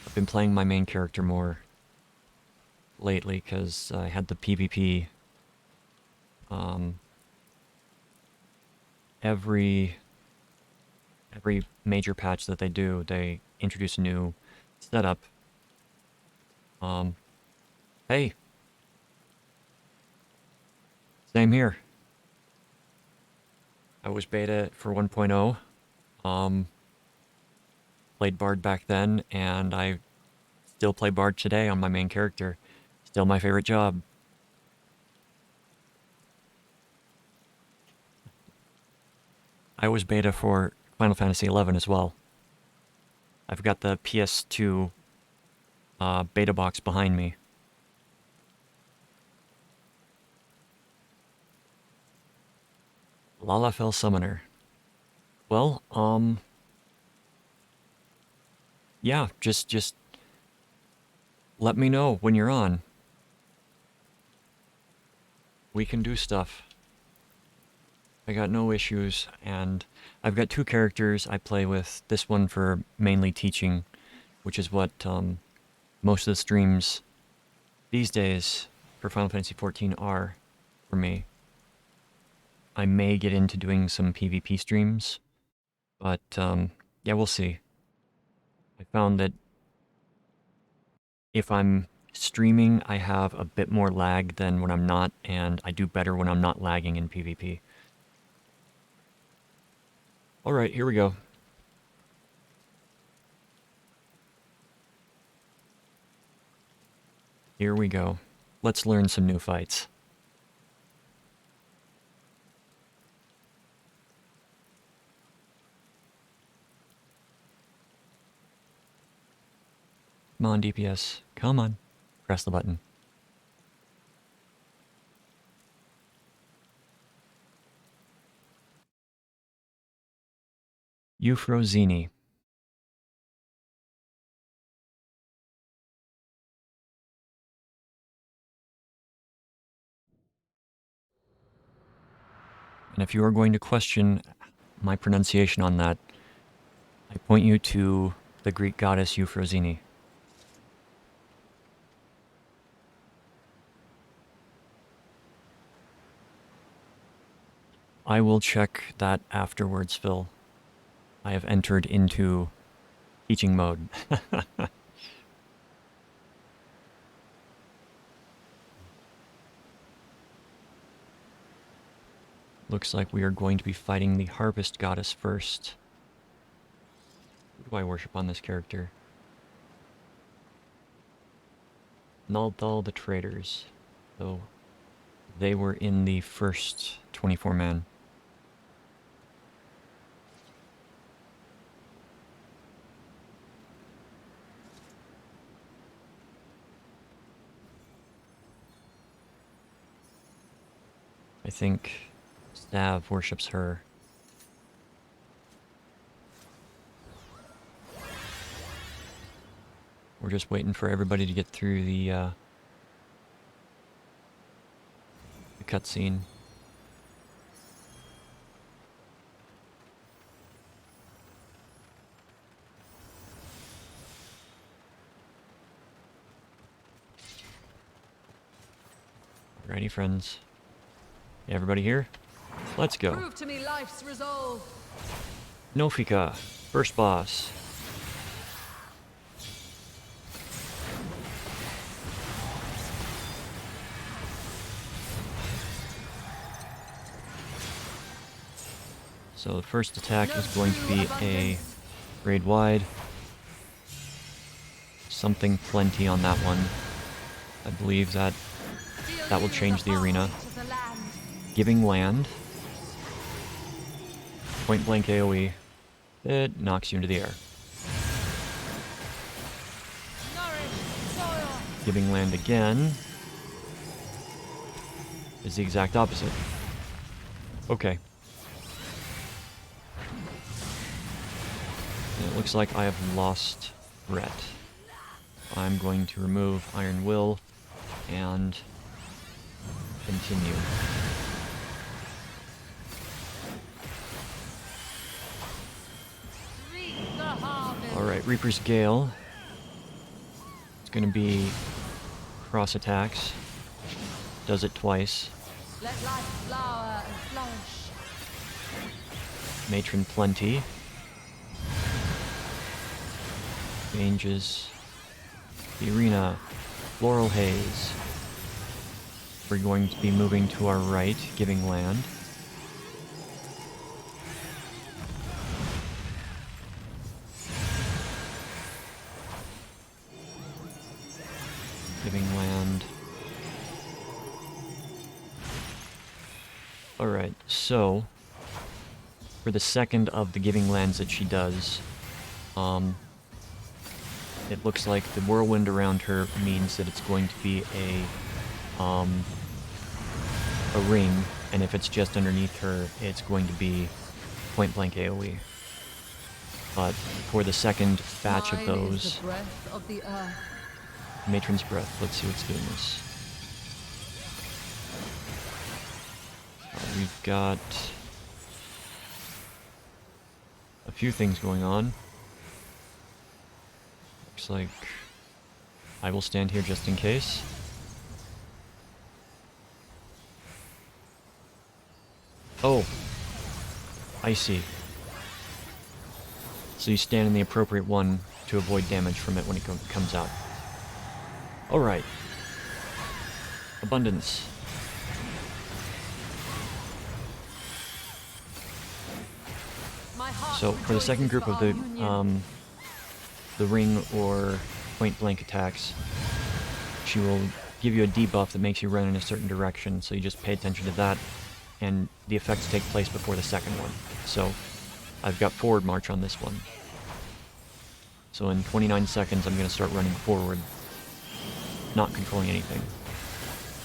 I've been playing my main character more lately, because I had the PvP. Every major patch that they do, they introduce a new setup. Hey! Same here. I was beta for 1.0, Played Bard back then, and I still play Bard today on my main character. Still my favorite job. I was beta for Final Fantasy XI as well. I've got the PS2 beta box behind me. Lalafell Summoner. Well, yeah, just let me know when you're on. We can do stuff. I got no issues, and I've got 2 characters I play with. This one for mainly teaching, which is what most of the streams these days for Final Fantasy XIV are for me. I may get into doing some PvP streams, but yeah, we'll see. I found that if I'm streaming, I have a bit more lag than when I'm not, and I do better when I'm not lagging in PvP. Alright, here we go. Here we go. Let's learn some new fights. Come on, DPS. Come on. Press the button. Euphrosyne. And if you are going to question my pronunciation on that, I point you to the Greek goddess Euphrosyne. I will check that afterwards, Phil. I have entered into teaching mode. Looks like we are going to be fighting the Harvest Goddess first. Who do I worship on this character? Nalthal the Traders. So they were in the first 24-man. I think Stav worships her. We're just waiting for everybody to get through the cutscene. Alrighty, friends. Everybody here? Let's go. Prove to me life's resolve. Nofika, first boss. So the first attack is going to be a grade wide. Something plenty on that one. I believe that will change the arena. Giving land. Point blank AoE. It knocks you into the air. Giving land again is the exact opposite. Okay. And it looks like I have lost Brett. I'm going to remove Iron Will and continue. Alright, Reaper's Gale. It's going to be cross attacks. Does it twice. Let life flower and flourish. Matron Plenty. Changes the arena. Floral Haze. We're going to be moving to our right, giving land. Alright, so for the second of the giving lands that she does, it looks like the whirlwind around her means that it's going to be a ring, and if it's just underneath her, it's going to be point blank AoE. But for the second batch of Mine is those, the breath of the earth. Matron's Breath, let's see what's doing this. We've got a few things going on. Looks like I will stand here just in case. Oh, I see. So you stand in the appropriate one to avoid damage from it when it comes out. Alright. Abundance. My heart So for the second rejoices group of for our union. the ring or point blank attacks, she will give you a debuff that makes you run in a certain direction, so you just pay attention to that, and the effects take place before the second one. So I've got forward march on this one. So in 29 seconds I'm going to start running forward, not controlling anything.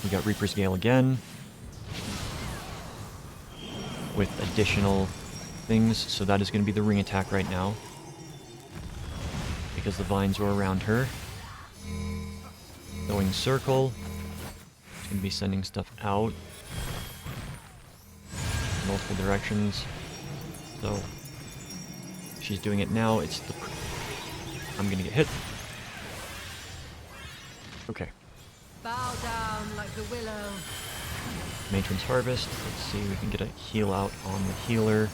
We got Reaper's Gale again, with additional things, so that is going to be the ring attack right now, because the vines are around her. Going circle, it's going to be sending stuff out, multiple directions, so she's doing it now, it's the... I'm going to get hit. Okay. Bow down like the willow. Matron's Harvest. Let's see, we can get a heal out on the healer.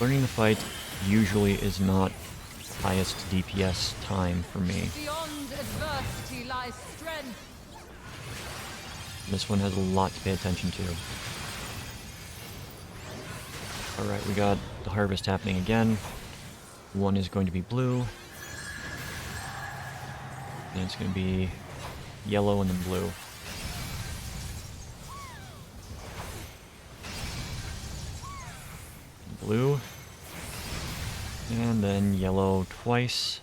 Learning the fight usually is not highest DPS time for me. Beyond adversity lies strength. This one has a lot to pay attention to. Alright, we got the harvest happening again. One is going to be blue. And it's going to be yellow and then blue. Blue. And then yellow twice.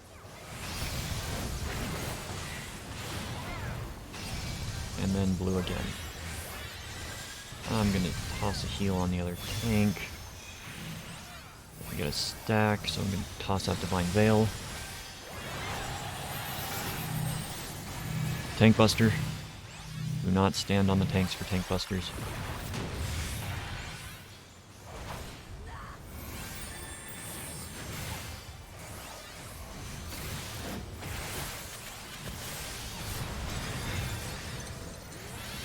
And then blue again. I'm going to toss a heal on the other tank. I get a stack, so I'm going to toss out Divine Veil. Tank Buster. Do not stand on the tanks for tank busters.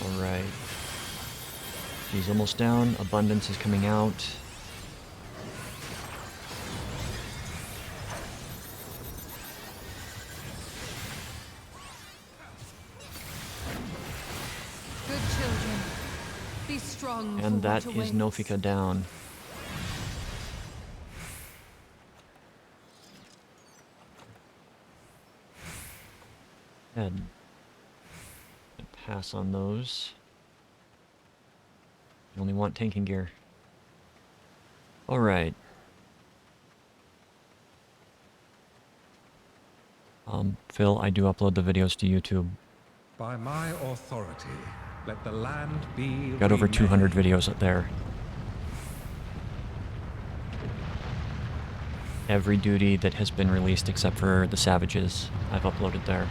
Alright. She's almost down. Abundance is coming out. Good children, be strong. And for that what is awaits. Nofika down. Head. Pass on those. You only want tanking gear. Alright. Phil, I do upload the videos to YouTube. By my authority, let the land be Got over remade. 200 videos up there. Every duty that has been released except for the Savages, I've uploaded there.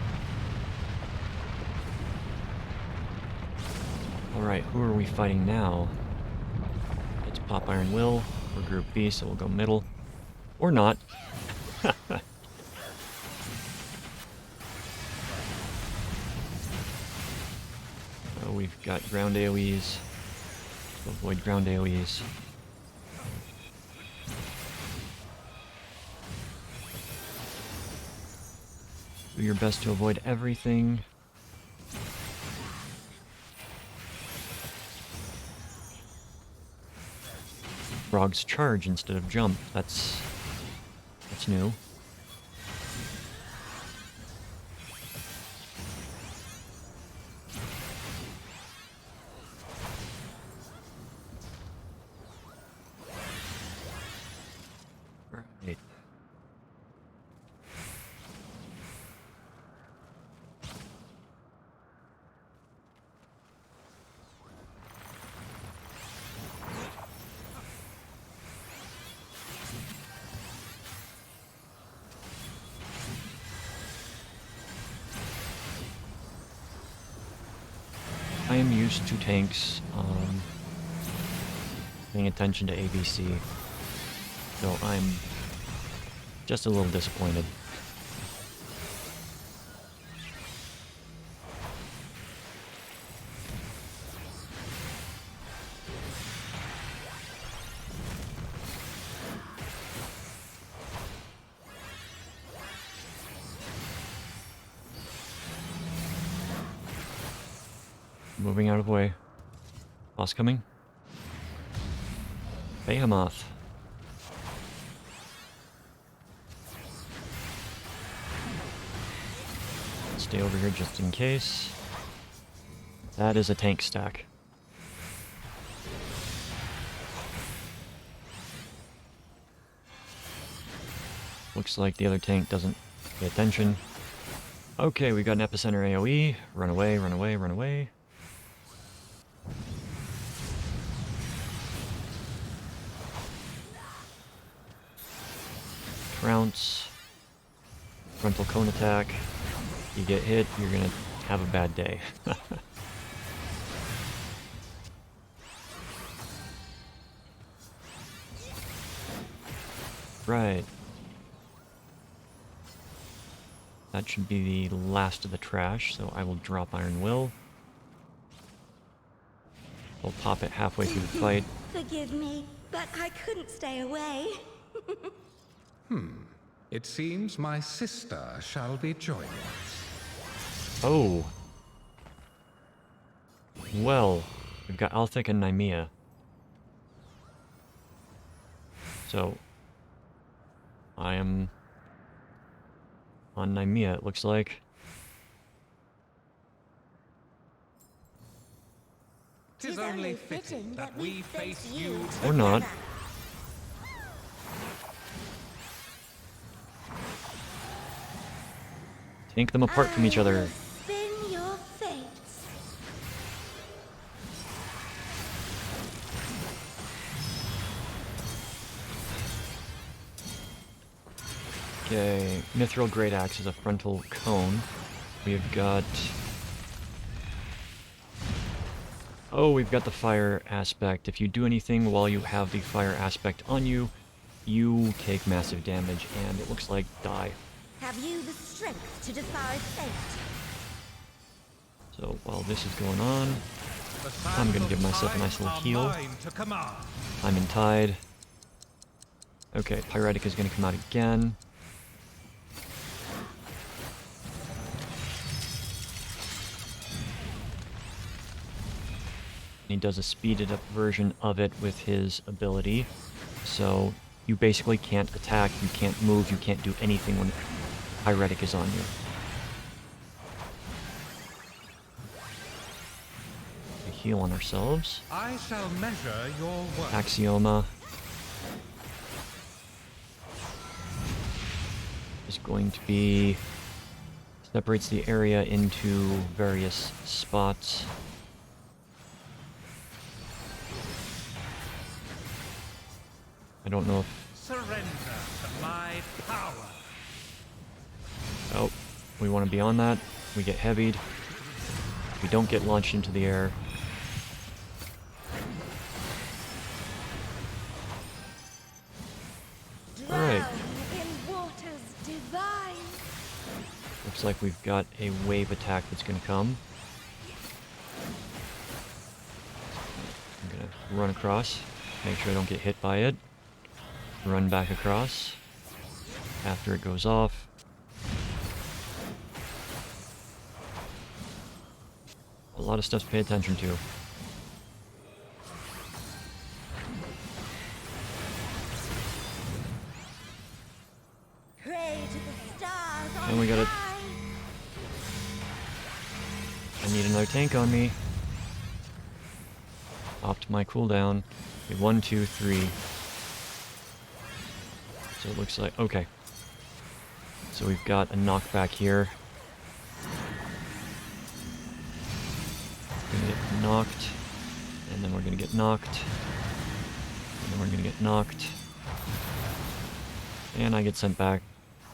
Alright, who are we fighting now? It's Pop Iron Will. We're Group B, so we'll go middle. Or not. We've got ground AoEs. So avoid ground AoEs. Do your best to avoid everything. Frogs charge instead of jump. That's new. I am used to tanks paying attention to ABC, so I'm just a little disappointed. Moving out of the way. Boss coming. Behemoth. Stay over here just in case. That is a tank stack. Looks like the other tank doesn't pay attention. Okay, we got an epicenter AoE. Run away, run away, run away. Trounce. Frontal cone attack. You get hit, you're gonna have a bad day. Right. That should be the last of the trash, so I will drop Iron Will. We'll pop it halfway through the fight. Forgive me, but I couldn't stay away. It seems my sister shall be joining us. Oh. Well, we've got Althic and Nymea. So, I am on Nymea, it looks like. Tis only fitting that we face you Or not. Take them apart from each other. Spin your fates. Okay, Mithril Great Axe is a frontal cone. We've got... Oh, we've got the fire aspect. If you do anything while you have the fire aspect on you, you take massive damage, and it looks like die. Have you the strength to defy fate? So while this is going on, I'm gonna give myself a nice little heal. I'm in Tide. Okay, Pyretic is gonna come out again. He does a speeded up version of it with his ability. So you basically can't attack, you can't move, you can't do anything when Pyretic is on you. We heal on ourselves. I shall measure your work. Axioma is going to be... separates the area into various spots. I don't know if... Surrender to my power. Oh, we want to be on that. We get heavied. We don't get launched into the air. Alright. Drown in waters divine. Looks like we've got a wave attack that's going to come. I'm going to run across. Make sure I don't get hit by it. Run back across. After it goes off. A lot of stuff to pay attention to. Pray to the stars on And we got it. high. I need another tank on me. Opt my cooldown. Okay, 1, 2, 3. So it looks like... okay. So we've got a knockback here. We're gonna get knocked. And then we're gonna get knocked. And then we're gonna get knocked. And I get sent back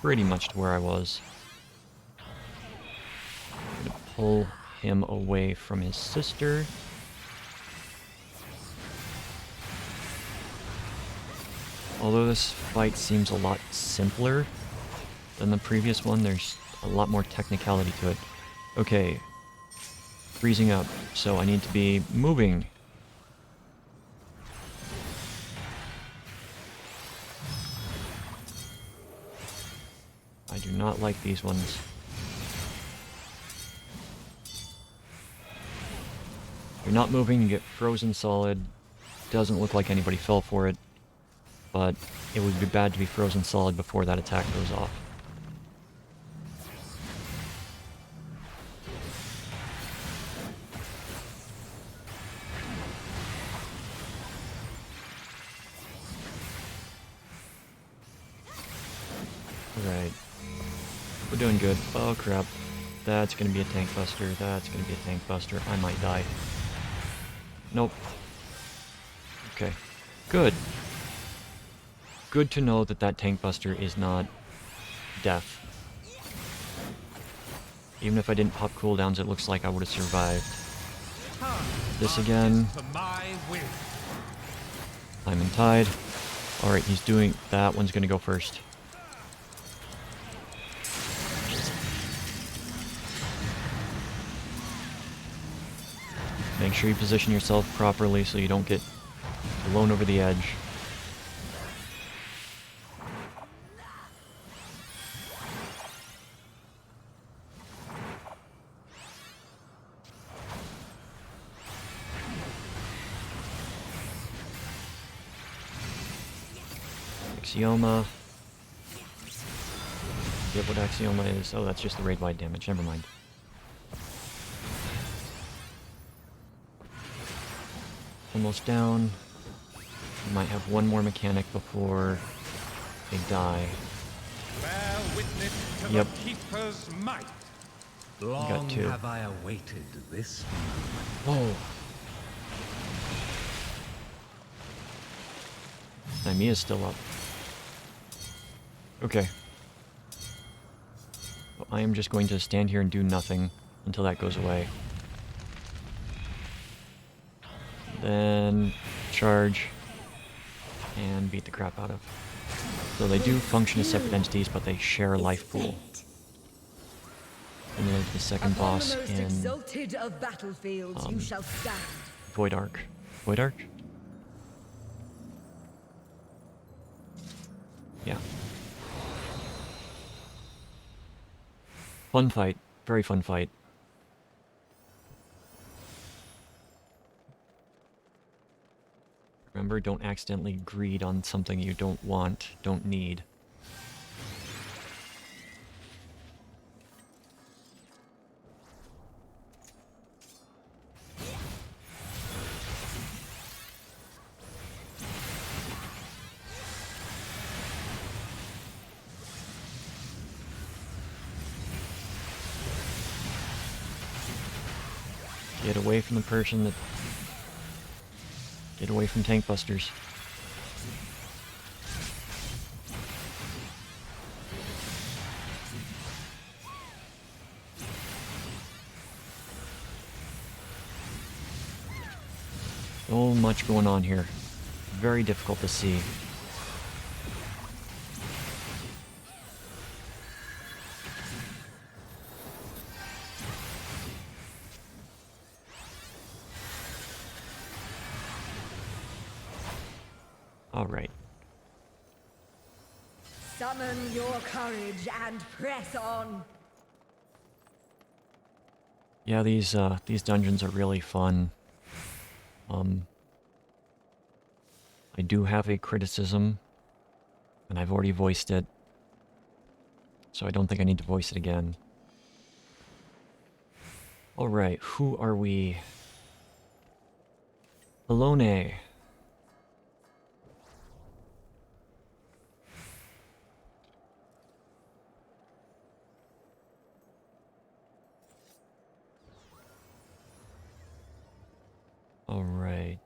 pretty much to where I was. I'm gonna pull him away from his sister. Although this fight seems a lot simpler than the previous one, there's a lot more technicality to it. Okay. Freezing up, so I need to be moving. I do not like these ones. If you're not moving, you get frozen solid. Doesn't look like anybody fell for it, but it would be bad to be frozen solid before that attack goes off. Alright. We're doing good. Oh crap. That's gonna be a tank buster. That's gonna be a tank buster. I might die. Nope. Okay. Good. Good to know that that tank buster is not death. Even if I didn't pop cooldowns, it looks like I would have survived. This again. I'm in tide. Alright, he's doing... That one's gonna go first. Make sure you position yourself properly so you don't get blown over the edge. Axioma. Get what Axioma is. Oh, that's just the raid-wide damage. Never mind. Almost down. Might have one more mechanic before they die. Bear witness to Yep. the Keeper's might. Got Long two. have I awaited this Whoa. Mia's still up. Okay. Well, I am just going to stand here and do nothing until that goes away. Then charge and beat the crap out of. So they do function as separate entities, but they share a life pool. And then the second boss Upon the most in exalted of battlefields, you shall stand. Void Arc. Void Arc? Yeah. Fun fight. Very fun fight. Remember, don't accidentally greed on something you don't want, don't need. Get away from the person that... Get away from tank busters. So much going on here. Very difficult to see. All right. Summon your courage and press on. Yeah, these dungeons are really fun. I do have a criticism, and I've already voiced it, so I don't think I need to voice it again. All right, who are we? Alone. All right.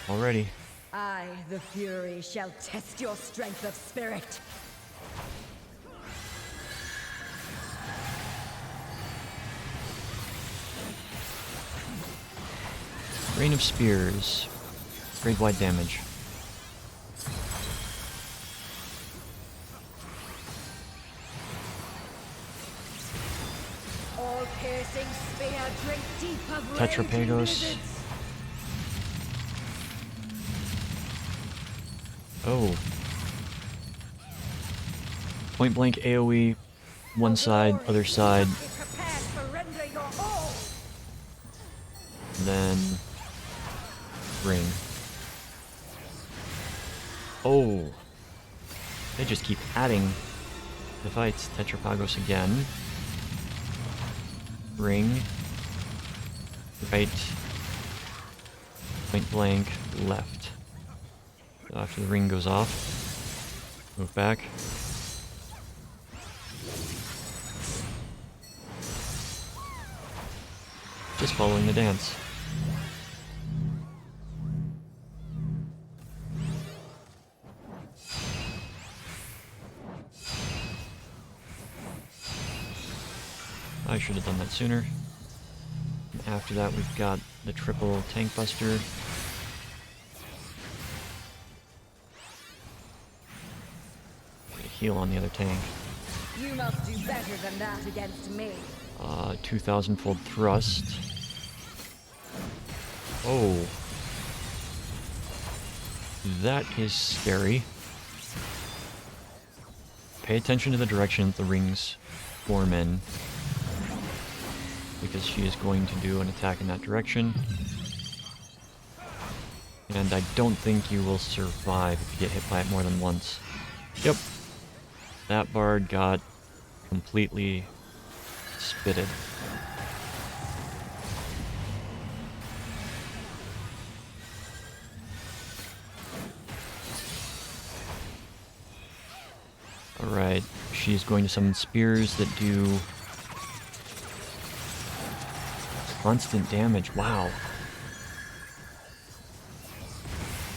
Alrighty. I, the Fury, shall test your strength of spirit. Rain of Spears. Grade wide damage. All piercing spear, drink deep of Tetrapagos. raging lizards. Oh. Point blank AoE. One side, other side. Be prepared to render your all. Then ring. Oh, they just keep adding the fights. Tetrapagos again. Ring. Right. Point blank. Left. So after the ring goes off, move back. Just following the dance. I should have done that sooner. And after that, we've got the triple tank buster. Get a heal on the other tank. You must do better than that against me. 2,000-fold thrust. Oh. That is scary. Pay attention to the direction that the rings form in, because she is going to do an attack in that direction. And I don't think you will survive if you get hit by it more than once. Yep. That bard got completely spitted. Alright, she's going to summon spears that do constant damage. Wow.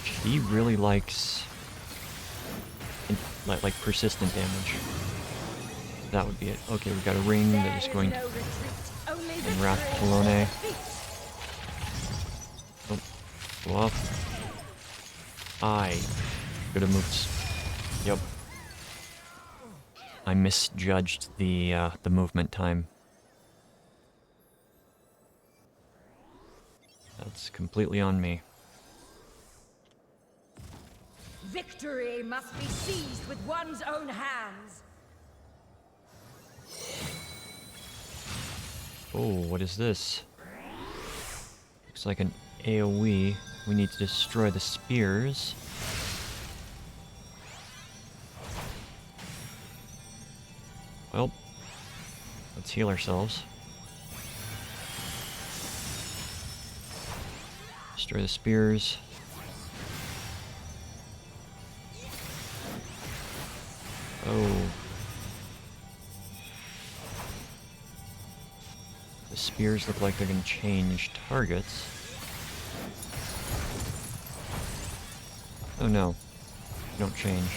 She really likes like persistent damage. That would be it. Okay, we've got a ring that is going to enwrap Polone. Oh, go off. I could have moved. Yep. I misjudged the movement time. That's completely on me. Victory must be seized with one's own hands. Oh, what is this? Looks like an AoE. We need to destroy the spears. Well, let's heal ourselves. Destroy the spears. Oh. The spears look like they're going to change targets. Oh no. They don't change.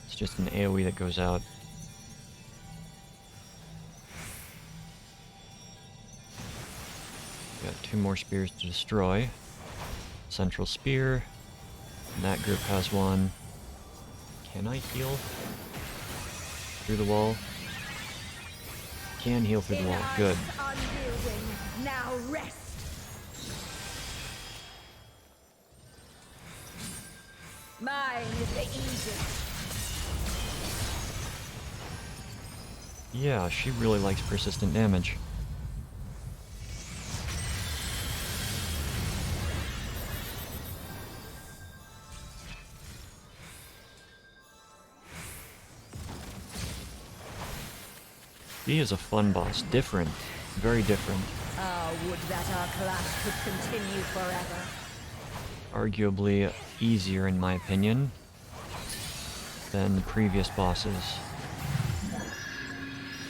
It's just an AoE that goes out. Got 2 more spears to destroy. Central spear. And that group has one. Can I heal through the wall? Can heal through the wall. Good. Unyielding, now rest. Mine is the Aegis. Yeah, she really likes persistent damage. He is a fun boss. Different. Very different. Ah, would that our clash could continue forever. Arguably easier, in my opinion, than the previous bosses.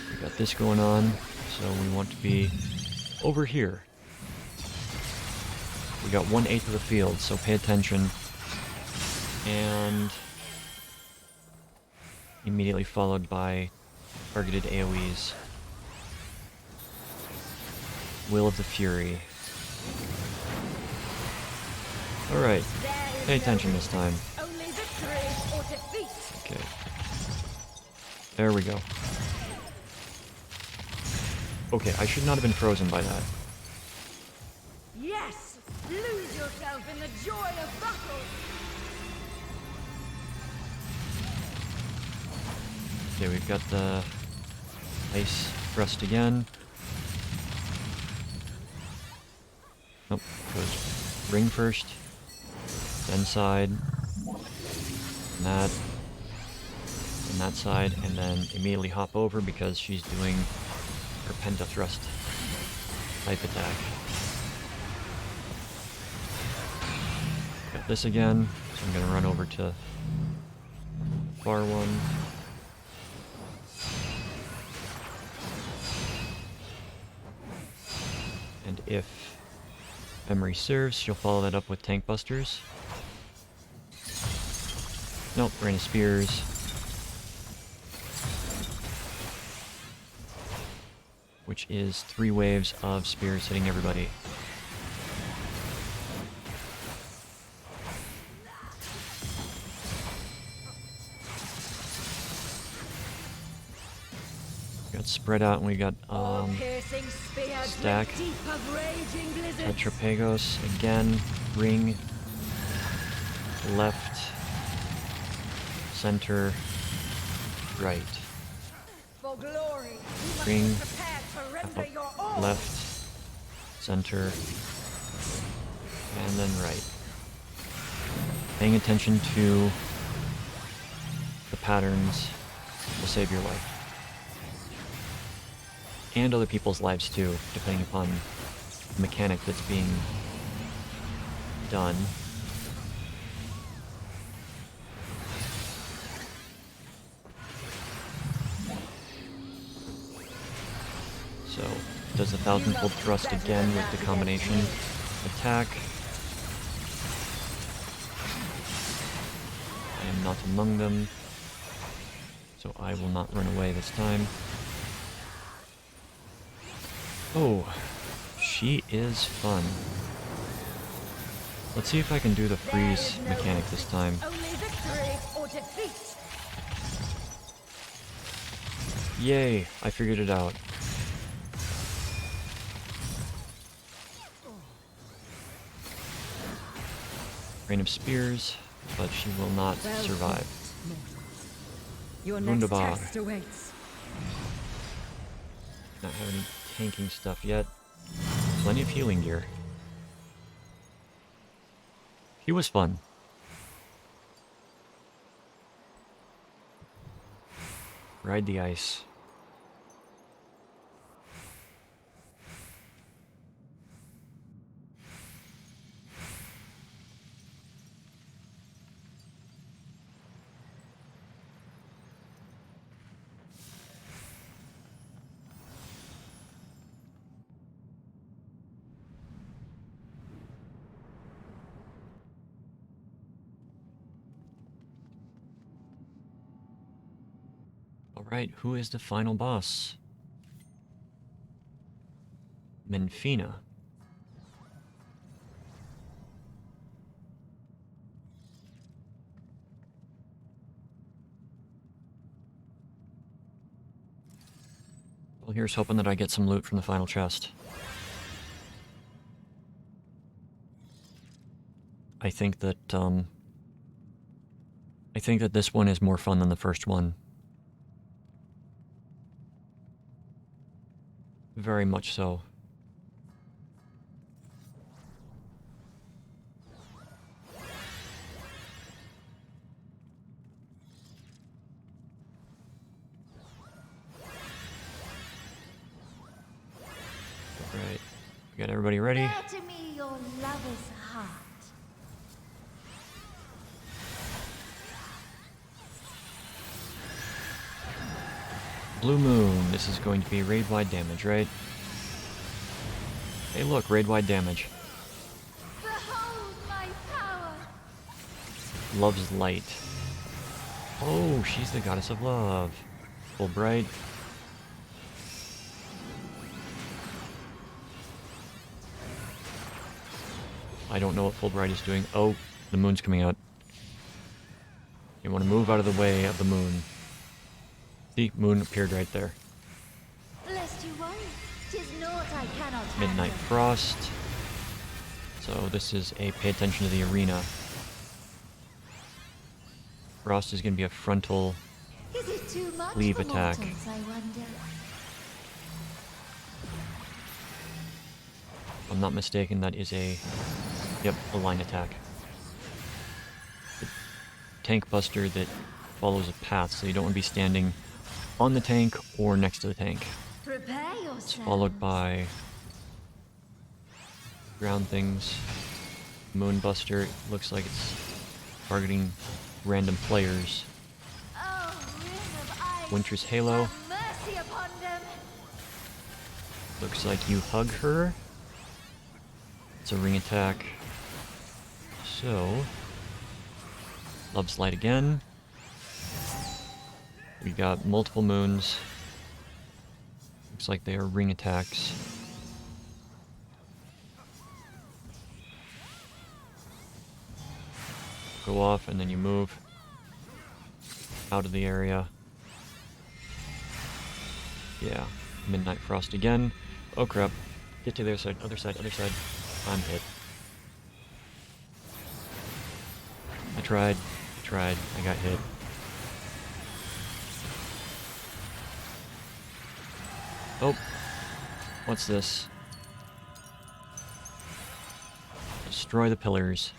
We got this going on, so we want to be over here. We got 1/8 of the field, so pay attention. And immediately followed by targeted AoEs. Will of the Fury. Alright, pay attention this time. Only victory or defeat. Okay. There we go. Okay, I should not have been frozen by that. Yes! Lose yourself in the joy of battle! Okay, we've got the ice thrust again. Nope, goes ring first, then side, and that side, and then immediately hop over because she's doing her pentathrust type attack. Got this again, so I'm gonna run over to far one. And if memory serves, she'll follow that up with tank busters. Nope, rain of spears. Which is 3 waves of spears hitting everybody. Got spread out, and we got Piercing spear stack. drip deep of raging blizzards. Tetrapagos again, ring, left, center, right. For glory, you must Ring, be prepared to render up, your all. left, center, and then right. Paying attention to the patterns will save your life. And other people's lives too, depending upon the mechanic that's being done. So, does the 1000-fold thrust again with the combination attack. I am not among them, so I will not run away this time. Oh, she is fun. Let's see if I can do the freeze mechanic this time. Only victory or defeat. Yay, I figured it out. Rain of spears, but she will not survive. Your next Wunderbar. test awaits. Not have any tanking stuff yet. Plenty of healing gear. He was fun. Ride the ice. Alright, who is the final boss? Menfina. Well, here's hoping that I get some loot from the final chest. I think that this one is more fun than the first one. Very much so. Alright. We got everybody ready? Bear to me your lover's heart. Blue Moon. This is going to be raid-wide damage, right? Hey look, raid-wide damage. The Love's light. Oh, she's the goddess of love. Fulbright. I don't know what Fulbright is doing. Oh, the moon's coming out. You want to move out of the way of the moon. See, moon appeared right there. Lest you worry, 'tis naught I cannot Midnight handle. Frost. So this is a pay attention to the arena. Frost is going to be a frontal. Is it too much Leave for attack. mortals, I wonder? If I'm not mistaken, that is a... Yep, a line attack. The tank buster that follows a path, so you don't want to be standing on the tank or next to the tank. Prepare It's yourself. followed by ground things. Moonbuster, it looks like it's targeting random players. Oh, rim of ice. Winter's Halo, Have mercy upon them. looks like you hug her. It's a ring attack. So, Love's Light again. We got multiple moons. Looks like they are ring attacks. Go off and then you move out of the area. Yeah, Midnight Frost again. Oh crap. Get to the other side, other side, other side. I'm hit. I tried, I got hit. Oh, what's this? Destroy the pillars.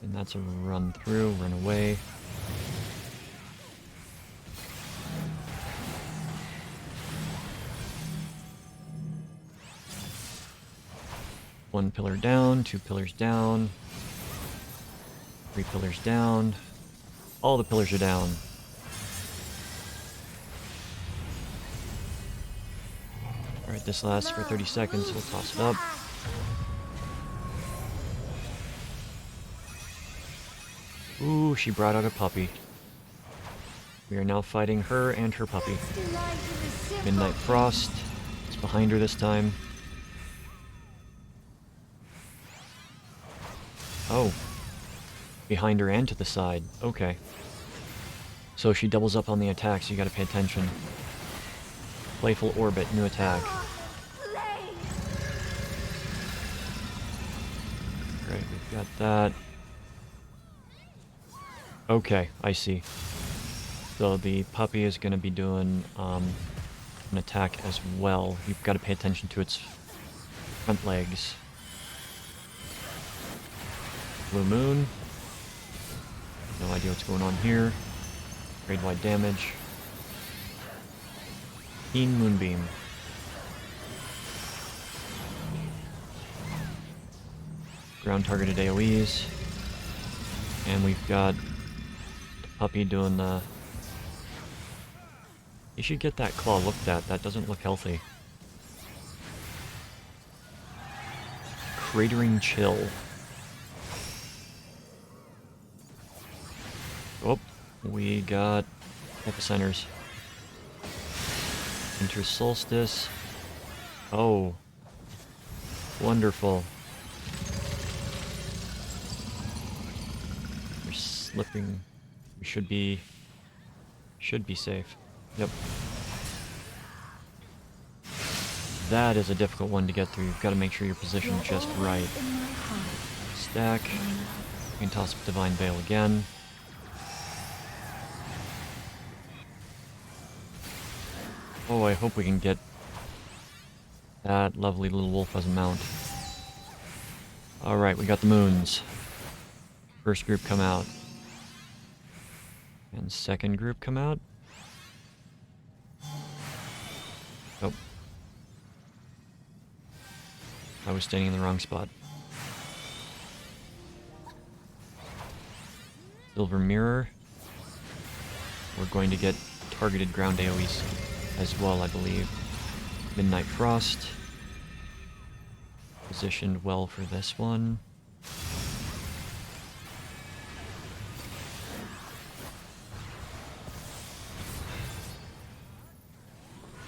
And that's a run through, run away. One pillar down, 2 pillars down, 3 pillars down. All the pillars are down. Alright, this lasts for 30 seconds, we'll toss it up. Ooh, she brought out a puppy. We are now fighting her and her puppy. Midnight Frost is behind her this time. Oh. Behind her and to the side. Okay. So she doubles up on the attack, so you gotta pay attention. Playful Orbit, new attack. Right, we've got that. Okay, I see. So the puppy is gonna be doing an attack as well. You've got to pay attention to its front legs. Blue Moon. No idea what's going on here. Grade-wide damage. Keen Moonbeam. Ground targeted AoEs. And we've got the puppy doing the... You should get that claw looked at. That doesn't look healthy. Cratering Chill. Oh, we got epicenters. Winter Solstice. Oh, wonderful. We're slipping. We should be safe. Yep. That is a difficult one to get through. You've got to make sure you're positioned just right. Stack. You can toss up Divine Veil again. Oh, I hope we can get that lovely little wolf as a mount. Alright, we got the moons. First group come out. And second group come out. Oh. I was standing in the wrong spot. Silver Mirror. we're going to get targeted ground AoEs as well, I believe. Midnight Frost. Positioned well for this one.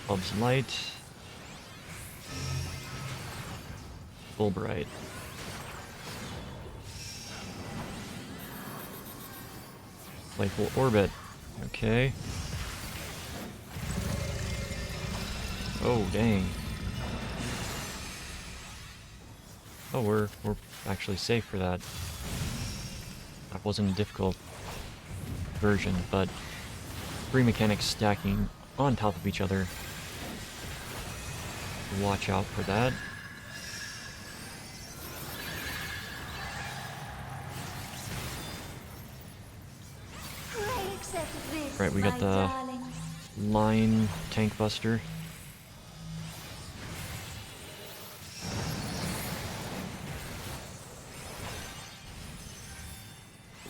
Love's Light. Fulbright. Playful Orbit. Okay. Oh, dang. Oh, we're actually safe for that. That wasn't a difficult version, but 3 mechanics stacking on top of each other. Watch out for that. Pray accept this, Right, we got my the darlings. line tank buster.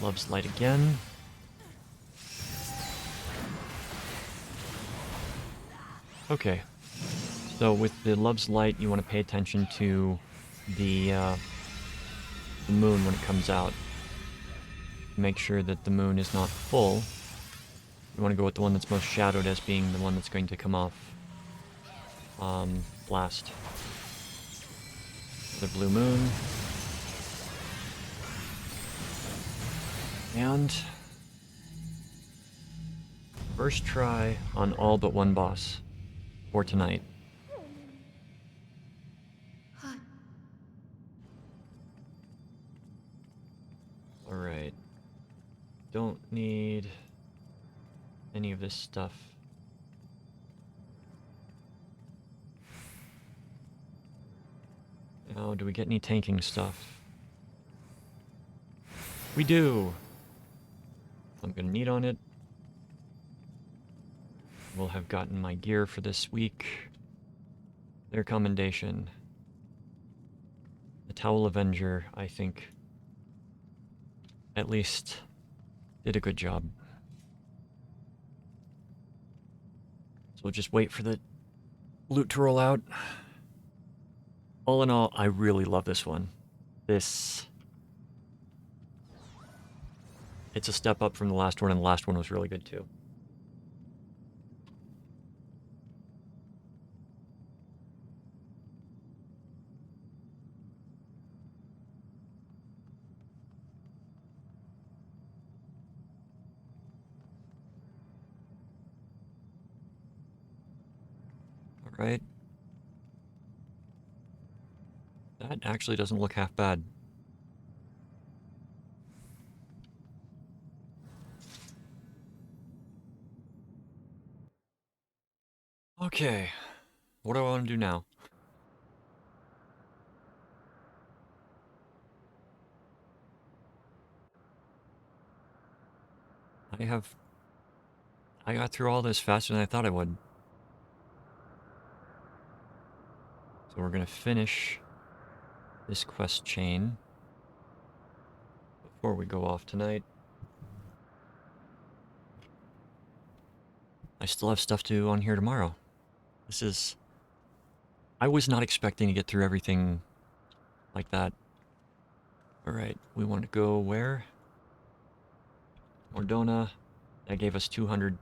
Love's Light again. Okay. So with the Love's Light, you want to pay attention to the moon when it comes out. Make sure that the moon is not full. You want to go with the one that's most shadowed as being the one that's going to come off last. The blue moon. And first try on all but one boss for tonight. Alright. Don't need any of this stuff. Now, do we get any tanking stuff? We do! I'm gonna need on it. Will have gotten my gear for this week. Their commendation. The Towel Avenger, I think, at least did a good job. So we'll just wait for the loot to roll out. All in all, I really love this one. It's a step up from the last one, and the last one was really good too. Alright. That actually doesn't look half bad. Okay. What do I want to do now? I got through all this faster than I thought I would. So we're gonna finish this quest chain before we go off tonight. I still have stuff to do on here tomorrow. I was not expecting to get through everything like that. Alright, we want to go where? Mordona. That gave us 200.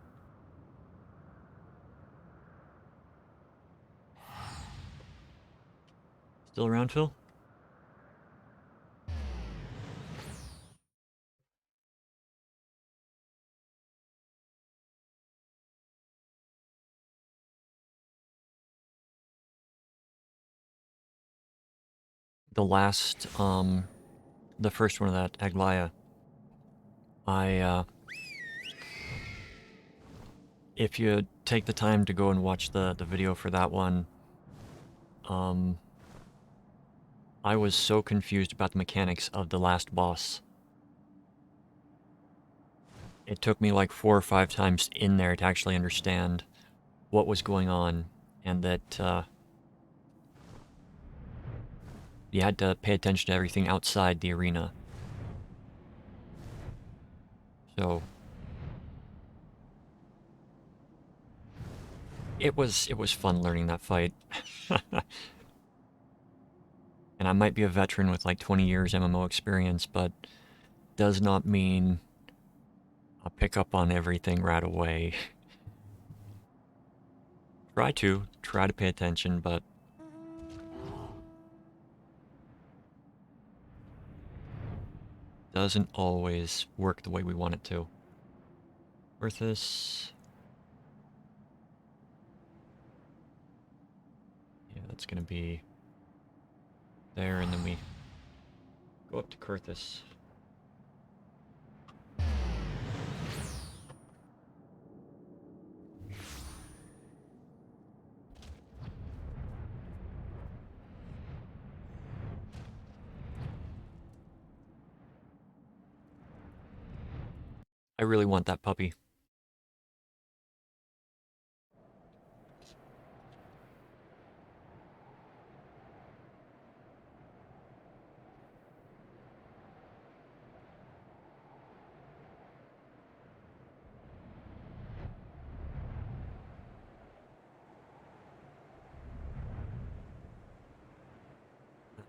Still around, Phil? The last, the first one of that, Aglaya. If you take the time to go and watch the video for that one, I was so confused about the mechanics of the last boss. It took me like 4 or 5 times in there to actually understand what was going on, and that you had to pay attention to everything outside the arena. So It was fun learning that fight. And I might be a veteran with like 20 years MMO experience, but does not mean I'll pick up on everything right away. Try to pay attention, but doesn't always work the way we want it to. Worth this. Yeah, that's gonna be there, and then we go up to Kurthus. I really want that puppy.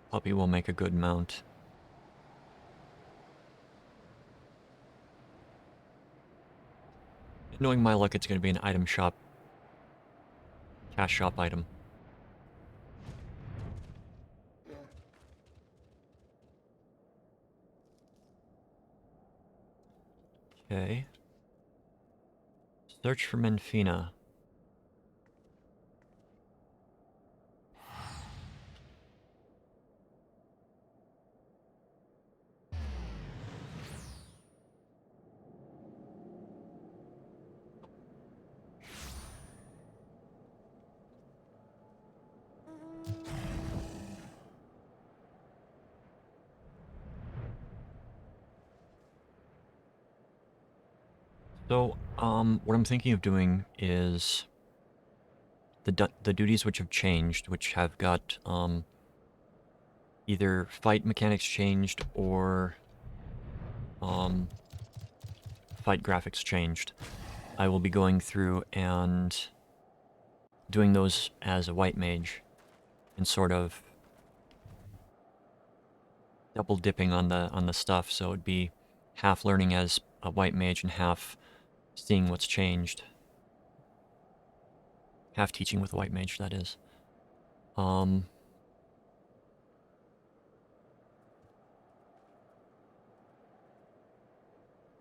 Puppy will make a good mount. Knowing my luck, it's going to be an item shop. Cash shop item. Okay. Search for Menfina. So, what I'm thinking of doing is the duties which have changed, which have got, either fight mechanics changed or, fight graphics changed. I will be going through and doing those as a white mage and sort of double dipping on the stuff, so it'd be half learning as a white mage and half seeing what's changed. Half teaching with a white mage, that is. And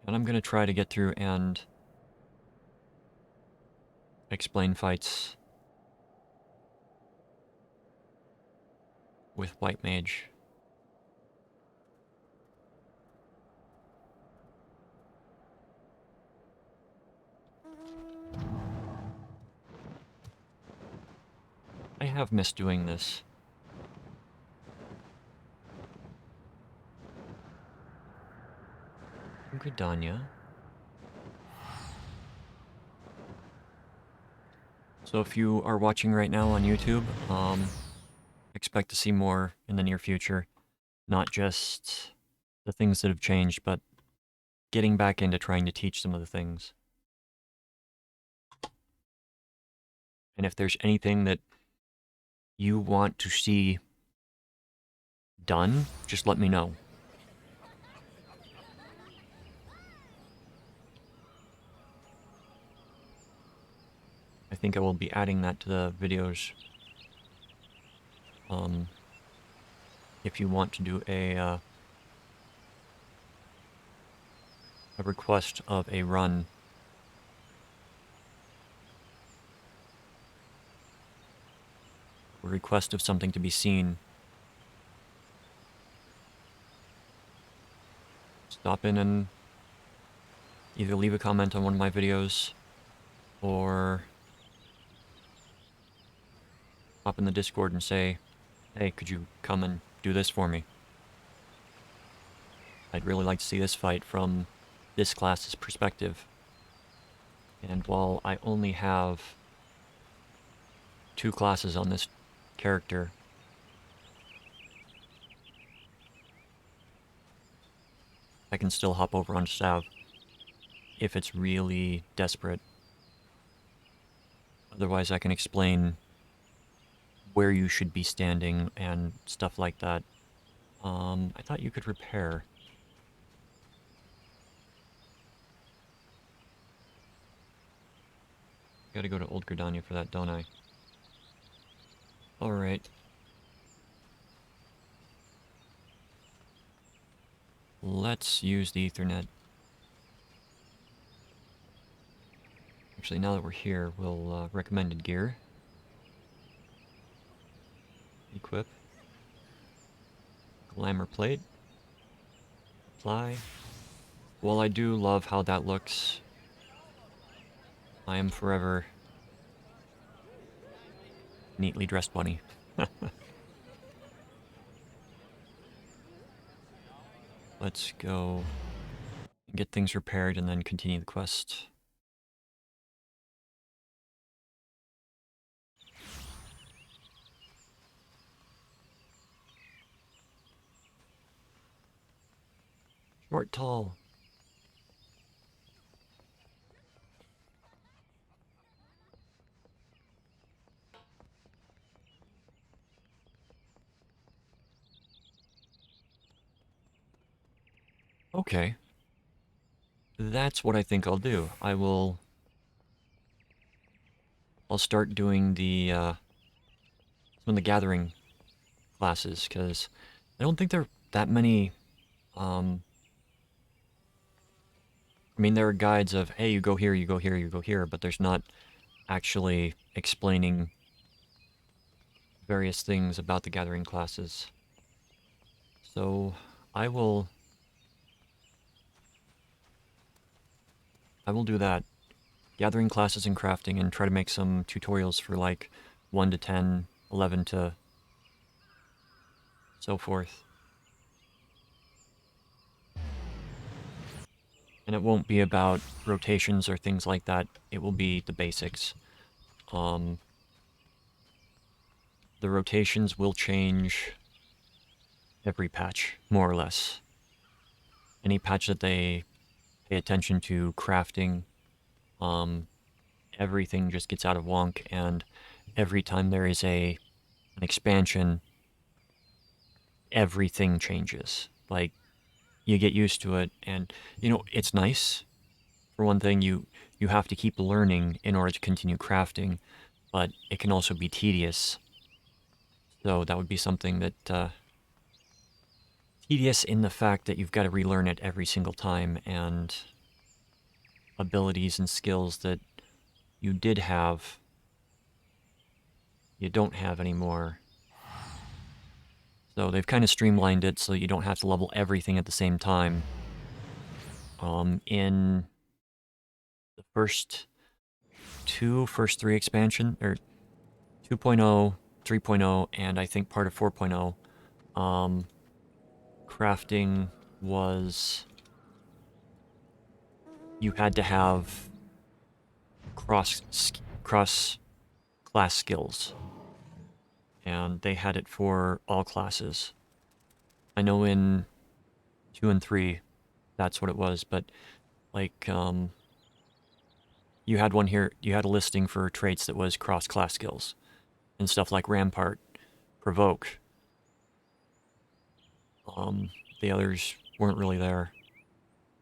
I'm gonna try to get through and explain fights with white mage. I have missed doing this. Gridania. So if you are watching right now on YouTube, expect to see more in the near future. Not just the things that have changed, but getting back into trying to teach some of the things. And if there's anything that you want to see done, just let me know. I think I will be adding that to the videos. If you want to do a request of a run. A request of something to be seen. Stop in and either leave a comment on one of my videos or hop in the Discord and say, hey, could you come and do this for me? I'd really like to see this fight from this class's perspective. And while I only have 2 classes on this character, I can still hop over on Sav if it's really desperate. Otherwise, I can explain where you should be standing and stuff like that. I thought you could repair. Gotta go to Old Gridania for that, don't I? Alright. Let's use the Ethernet. Actually, now that we're here, we'll recommended gear. Equip. Glamour plate. Apply. While I do love how that looks, I am forever neatly dressed bunny. Let's go and get things repaired and then continue the quest. Short, tall. Okay. That's what I think I'll do. I'll start doing the, some of the gathering classes, because I don't think there are that many, I mean, there are guides of, hey, you go here, you go here, you go here, but there's not actually explaining various things about the gathering classes. So, I will do that. Gathering classes and crafting, and try to make some tutorials for like 1 to 10, 11 to so forth. And it won't be about rotations or things like that. It will be the basics. The rotations will change every patch, more or less. Any patch that they pay attention to crafting, everything just gets out of wonk, and every time there is an expansion, everything changes. Like, you get used to it, and, you know, it's nice. For one thing, you have to keep learning in order to continue crafting, but it can also be tedious. So that would be something that, tedious in the fact that you've got to relearn it every single time, and abilities and skills that you did have, you don't have anymore. So they've kind of streamlined it so you don't have to level everything at the same time. In the first three expansion, or 2.0, 3.0, and I think part of 4.0, crafting was, you had to have cross class skills, and they had it for all classes. I know in 2 and 3 that's what it was, but like, you had one here, you had a listing for traits that was cross class skills and stuff like Rampart, Provoke. The others weren't really there,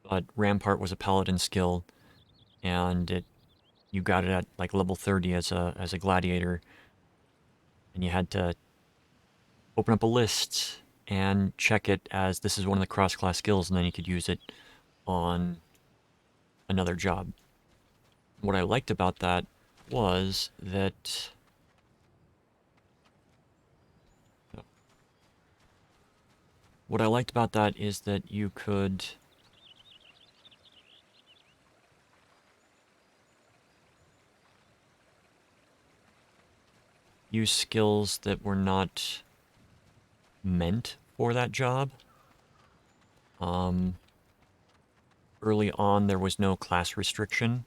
but Rampart was a paladin skill, and you got it at like level 30 as a gladiator, and you had to open up a list and check it as this is one of the cross-class skills, and then you could use it on another job. What I liked about that was that is that you could use skills that were not meant for that job. Early on, there was no class restriction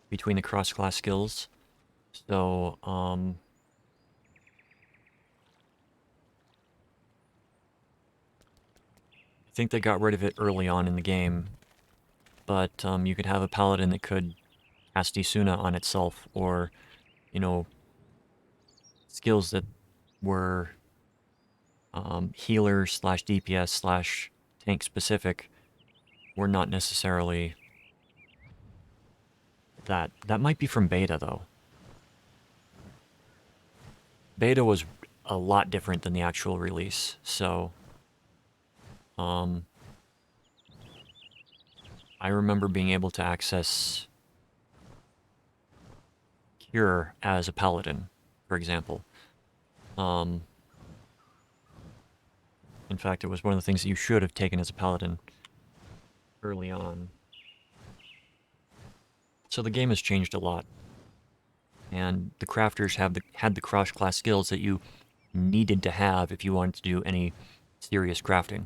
between the cross-class skills, so, I think they got rid of it early on in the game, but you could have a paladin that could cast Isuna on itself, or you know, skills that were healer slash DPS slash tank specific were not necessarily that. That might be from beta, though. Beta was a lot different than the actual release, so I remember being able to access Cure as a paladin, for example. In fact, it was one of the things that you should have taken as a paladin early on. So the game has changed a lot, and the crafters had the cross-class skills that you needed to have if you wanted to do any serious crafting.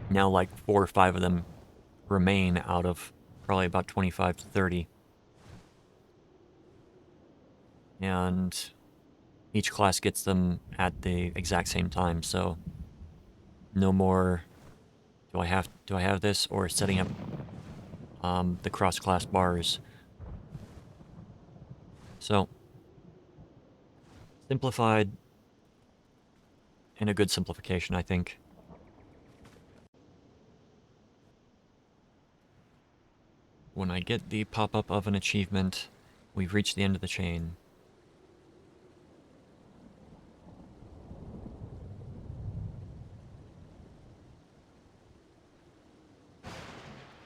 Now, like 4 or 5 of them remain out of probably about 25 to 30. And each class gets them at the exact same time, so no more do I have this, or setting up the cross-class bars. So simplified, and a good simplification, I think. When I get the pop-up of an achievement, we've reached the end of the chain.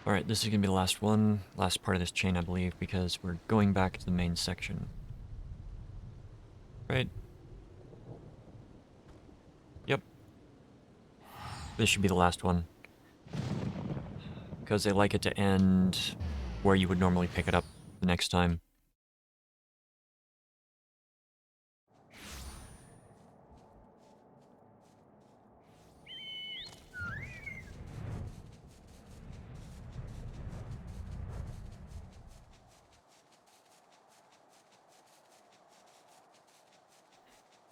Alright, this is going to be the last one, last part of this chain, I believe, because we're going back to the main section. Right? Yep. This should be the last one. Because they like it to end where you would normally pick it up the next time.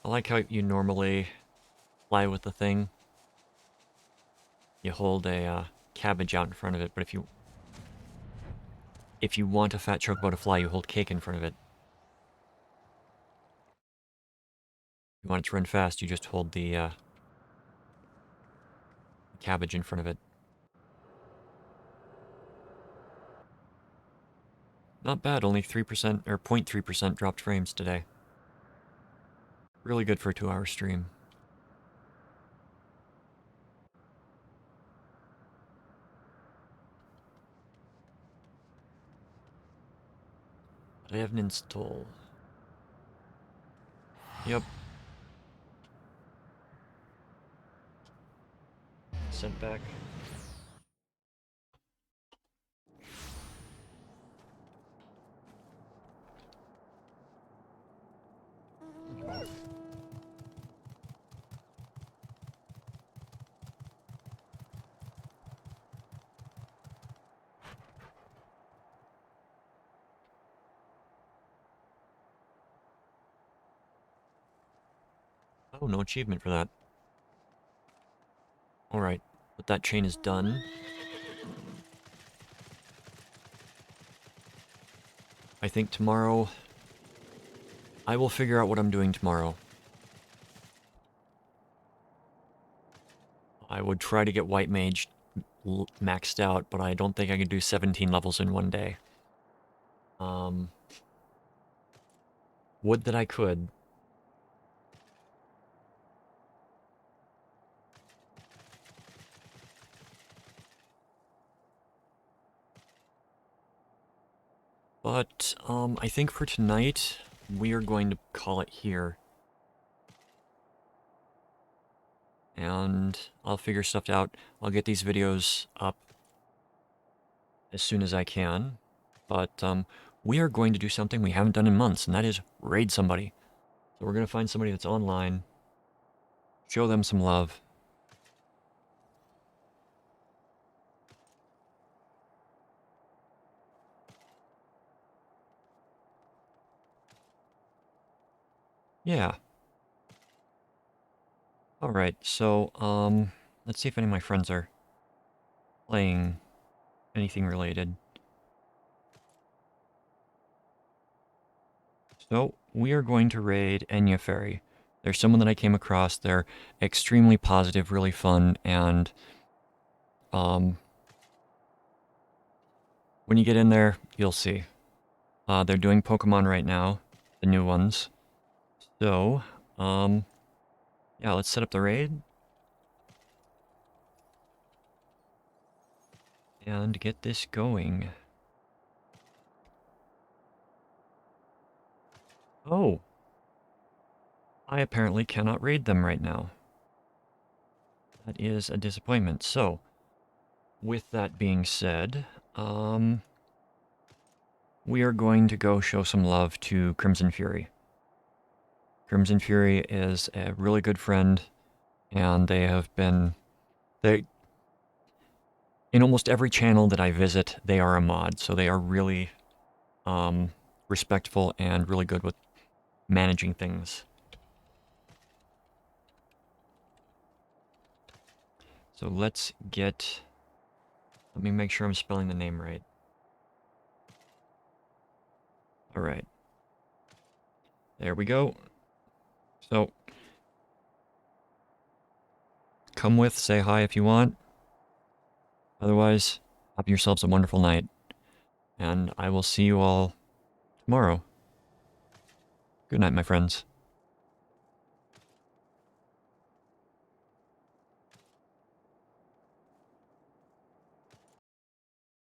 I like how you normally fly with the thing. You hold a cabbage out in front of it, but if you want a fat chocobo to fly, you hold cake in front of it. If you want it to run fast, you just hold the cabbage in front of it. Not bad, only 3% or 0.3% dropped frames today. Really good for a 2-hour stream. I have an install. Yep. Sent back. Oh, no achievement for that. Alright, but that chain is done. I think tomorrow I will figure out what I'm doing tomorrow. I would try to get White Mage maxed out, but I don't think I can do 17 levels in one day. Would that I could. But, I think for tonight, we are going to call it here. And I'll figure stuff out. I'll get these videos up as soon as I can. But, we are going to do something we haven't done in months, and that is raid somebody. So we're going to find somebody that's online, show them some love. Yeah. Alright, so, let's see if any of my friends are playing anything related. So we are going to raid Enya Ferry. There's someone that I came across. They're extremely positive, really fun, and when you get in there, you'll see. They're doing Pokemon right now, the new ones. So, yeah, let's set up the raid. And get this going. Oh. I apparently cannot raid them right now. That is a disappointment. So, with that being said, we are going to go show some love to Crimson Fury. Crimson Fury is a really good friend, and they in almost every channel that I visit, they are a mod, so they are really respectful and really good with managing things. So let me make sure I'm spelling the name right. Alright. There we go. So, come with, say hi if you want. Otherwise, have yourselves a wonderful night. And I will see you all tomorrow. Good night, my friends.